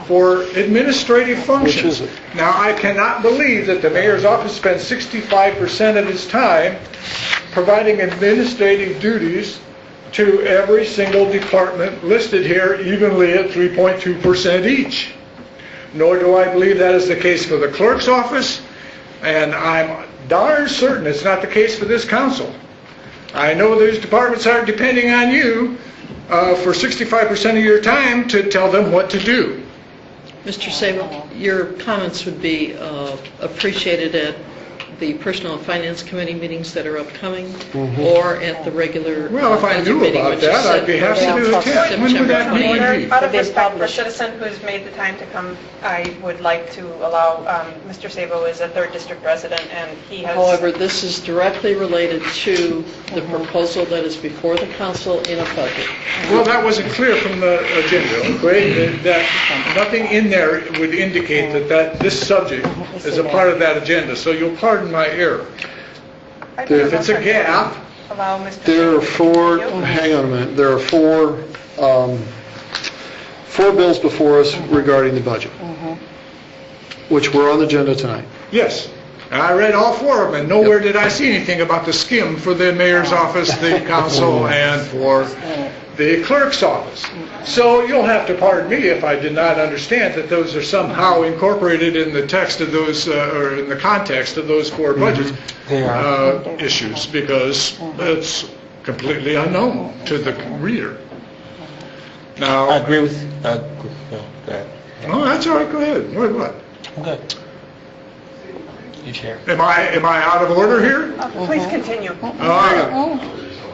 for administrative functions. Now, I cannot believe that the mayor's office spends 65% of his time providing administrative duties to every single department listed here evenly at 3.2% each. Nor do I believe that is the case for the clerk's office, and I'm darn certain it's not the case for this council. I know those departments aren't depending on you for 65% of your time to tell them what to do. Mr. Sabo, your comments would be appreciated at the Personnel and Finance Committee meetings that are upcoming, or at the regular Well, if I knew about that, I'd be happy to attend. When would that be? Out of respect for a citizen who's made the time to come, I would like to allow, Mr. Sabo is a 3rd District resident, and he has... However, this is directly related to the proposal that is before the council in a budget. Well, that wasn't clear from the agenda, okay? That nothing in there would indicate that this subject is a part of that agenda, so you'll pardon my error. If it's a gap, allow Mr. There are Sabo to four, continue? hang on a minute, there are four bills before us regarding the budget, which were on the agenda tonight. Yes. And I read all four of them, and nowhere did I see anything about the skim for the mayor's office, the council, and for the clerk's office. So you'll have to pardon me if I did not understand that those are somehow incorporated in the text of those, or in the context of those four budget issues, because it's completely unknown to the reader. Now, I agree with that. oh, that's all right. Go ahead. What? Okay. You chair. Am I out of order here? Please continue. All right.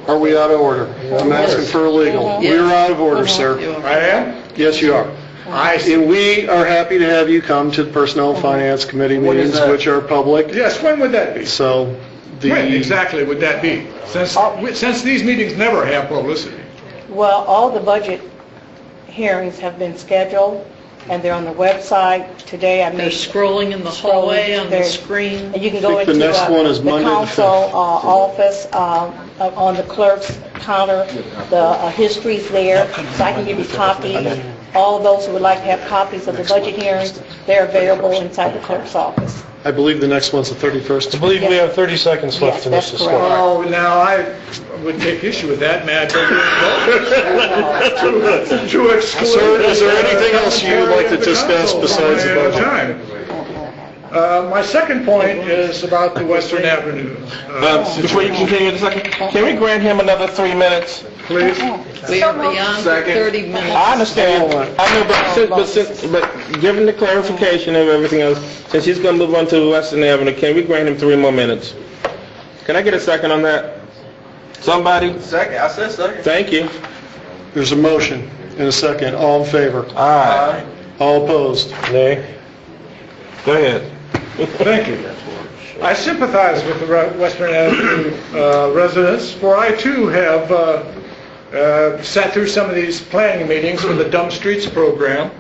Are we out of order? I'm asking for a legal. We're out of order, sir. I am? Yes, you are. And we are happy to have you come to the Personnel and Finance Committee meetings, which are public. Yes, when would that be? So, When exactly would that be? Since these meetings never have publicity. Well, all the budget hearings have been scheduled, and they're on the website. Today I They're made... scrolling in the hallway on the screen. And you can I go think into the next one is the Monday the council 5th. office, on the clerk's counter, the history's there, so I can give you copies. All those who would like to have copies of the budget hearings, they're available inside the clerk's office. I believe the next one's the 31st. I believe we have 30 seconds left in this that's discussion. Oh, now I would take issue with that, Matt. To exclude... Sir, is there anything else you would like to discuss besides the budget? Time. My second point is about the Western Avenue. Before you continue with the second, can we grant him another 3 minutes? Please. We are beyond the 30 minutes. I understand. I know, but given the clarification of everything else, since he's going to move on to Western Avenue, can we grant him 3 more minutes? Can I get a second on that? Somebody? Second, I said second. Thank you. There's a motion and a second. All in favor? Aye. All opposed? Nay? Go ahead. Thank you. I sympathize with the Western Avenue residents, for I too have sat through some of these planning meetings with the Dumb Streets program,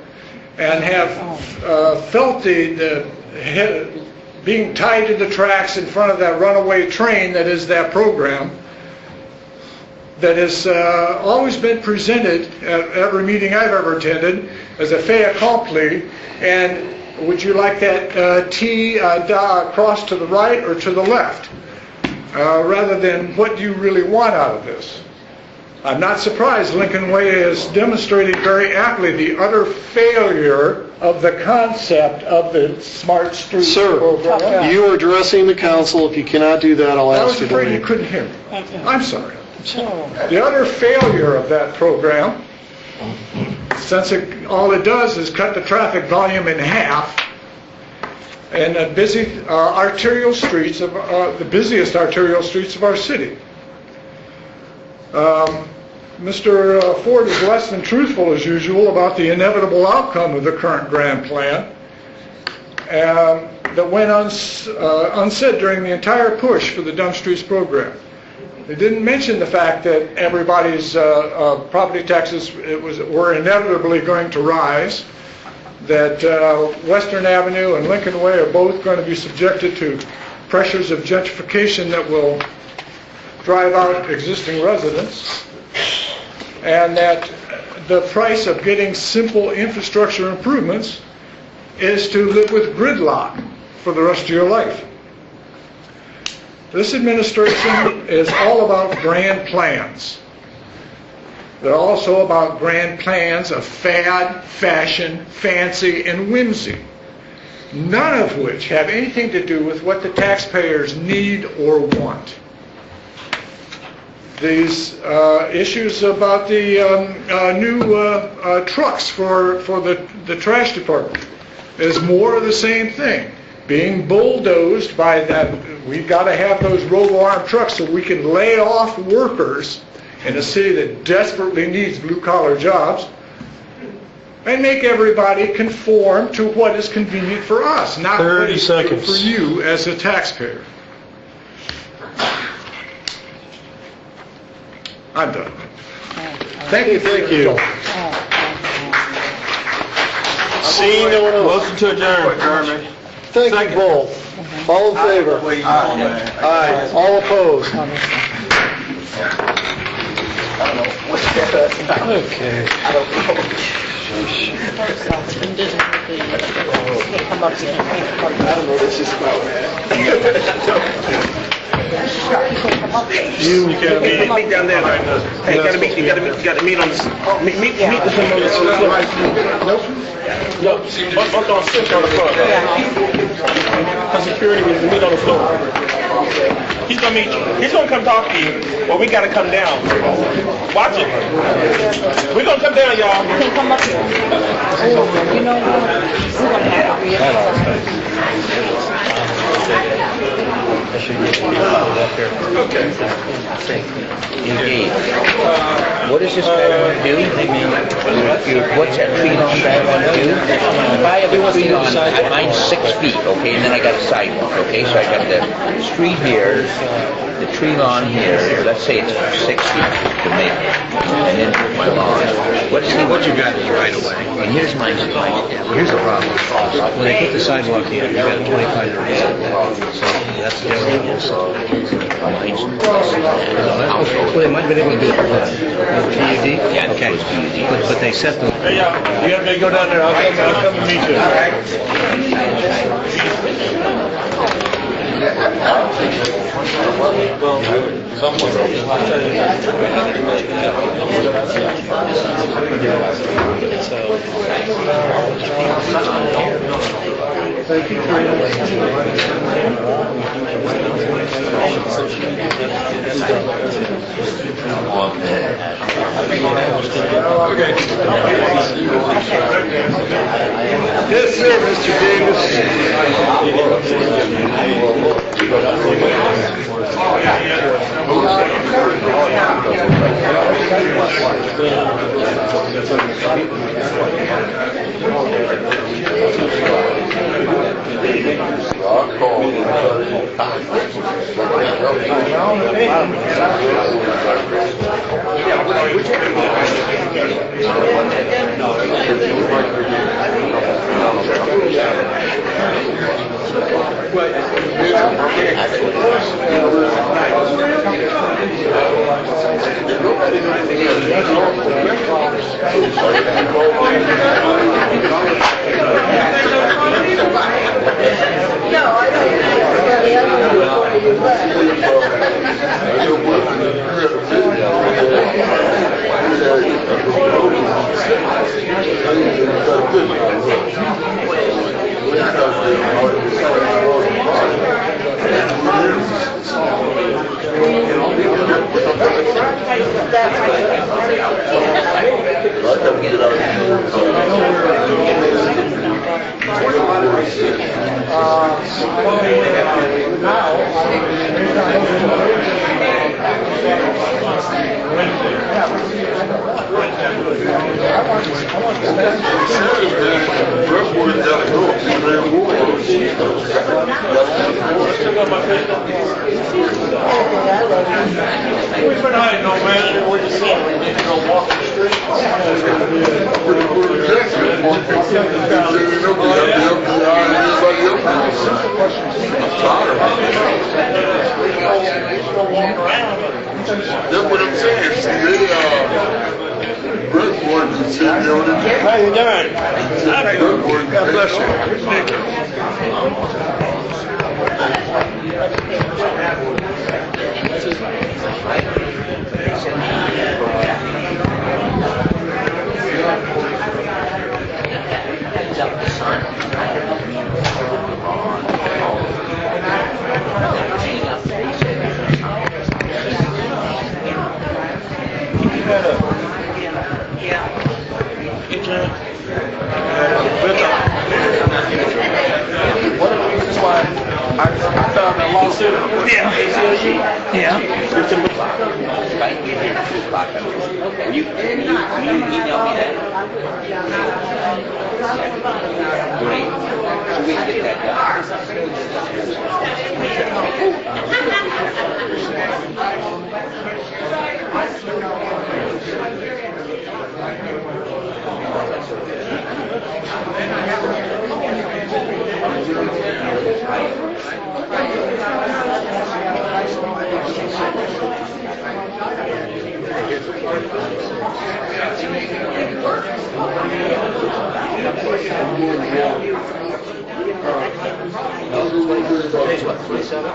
and have felt the being tied to the tracks in front of that runaway train that is that program, that has always been presented at every meeting I've ever attended as a fait accompli, and would you like that T cross to the right or to the left, rather than what do you really want out of this? I'm not surprised Lincoln Way has demonstrated very aptly the utter failure of the concept of the Smart Streets program. Sir, you are addressing the council. If you cannot do that, I'll I was ask you to afraid you leave. couldn't hear me. I'm sorry. The utter failure of that program, since all it does is cut the traffic volume in half, and the busy arterial streets of the busiest arterial streets of our city. Mr. Ford is less than truthful as usual about the inevitable outcome of the current grand plan, that went unsaid during the entire push for the Dumb Streets program. They didn't mention the fact that everybody's property taxes were inevitably going to rise, that Western Avenue and Lincoln Way are both going to be subjected to pressures of gentrification that will drive out existing residents, and that the price of getting simple infrastructure improvements is to live with gridlock for the rest of your life. This administration is all about grand plans. They're also about grand plans of fad, fashion, fancy, and whimsy, none of which have anything to do with what the taxpayers need or want. These issues about the new trucks for the trash department is more of the same thing. Being bulldozed by that, we've got to have those robo-arm trucks so we can lay off workers in a city that desperately needs blue-collar jobs, and make everybody conform to what is convenient for us, not what is good for you as a taxpayer. I'm done. Thank you. Thank you. Seeing no one else. Motion to adjourn. Thank you both. All in favor? Aye. All opposed? Okay. You can't meet down there. Hey, gotta meet on this. Meet the him on the floor. Nope. On the floor. For security, we meet on the floor. He's gonna meet you. He's gonna come talk to you, but we gotta come down. Watch it. We're gonna come down, y'all. You can come up here. You know what? We're gonna have to Okay. Indeed. What does this guy want to do? What's that tree lawn guy want to do? If I have a tree lawn, mine's 6 feet, okay, and then I got a sidewalk, okay? So I got the street here, the tree lawn here, let's say it's 6 feet to make it, and then my lawn. What you got is right away. And here's my here's the problem. When they put the sidewalk in, you got a 25-foot sidewalk. So that's the only also. Well, they might have been able to do it with PUD? Yeah, okay. But they set the... Hey, y'all, you have to go down there. I'll come and meet you. Yes, sir, Mr. Davis. That's what I'm saying. See, they, Brentford can sit there on it. How you doing? God bless you. Thank you. One of the reasons why I found that lawsuit, ACLU, it's in the block. Will you email me that? Great. So we can get that Today's what, 27?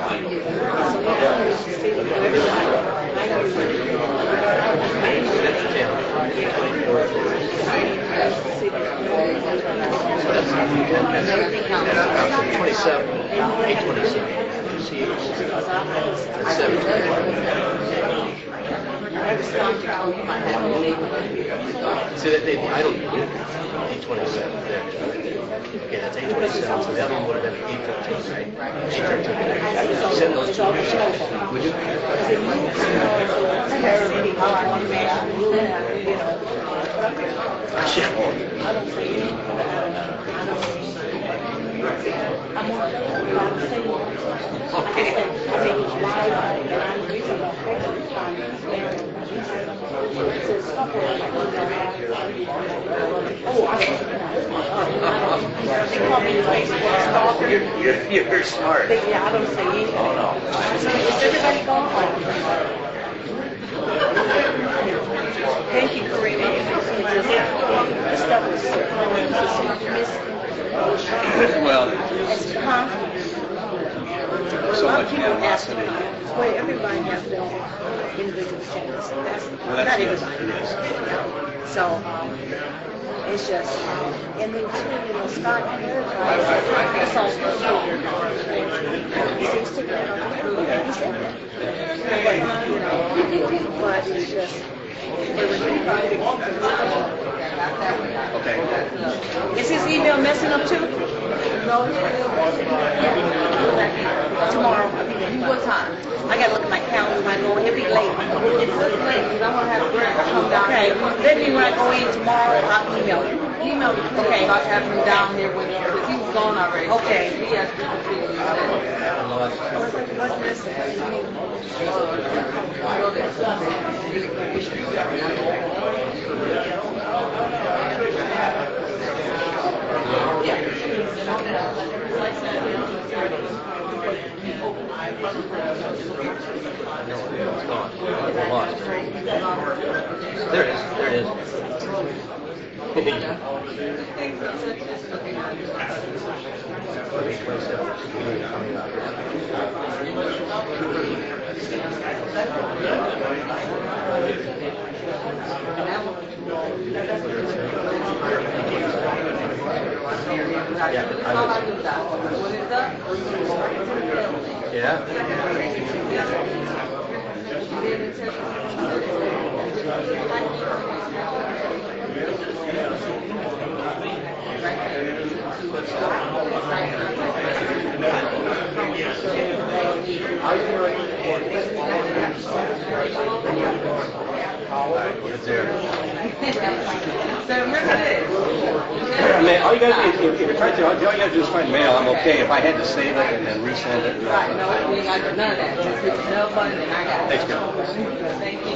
See, I don't need 827 there. Okay, that's 827, so the other one would have been 815, right? 813. Send those two. Would you? You're smart. Yeah, I don't say anything. Oh, no. So is everybody gone? Thank you, Karina. This stuff is Well, huh? so much animosity. Well, everybody has their individual changes. Well, Not that's everybody. So, it's just, and then too, you know, Scott and everybody, it's all supposed to be. He said that. But it's just, Okay. is his email messing up too? No. Tomorrow. What time? I gotta look at my calendar. I go, he'll be late. It's late because I'm gonna have Greg come down. Okay. Let me when I go in tomorrow, I'll email you. Email me. Okay. I'll have him down here with you because he was gone already. Okay. He has to what's this? There it is. There it is. All you guys, if you're trying to, all you gotta do is find mail. I'm okay. If I had to save it and then resend it. Right, no, we ain't got to do none of that. Just hit the mail button and I got it. Thanks, Bill. Thank you.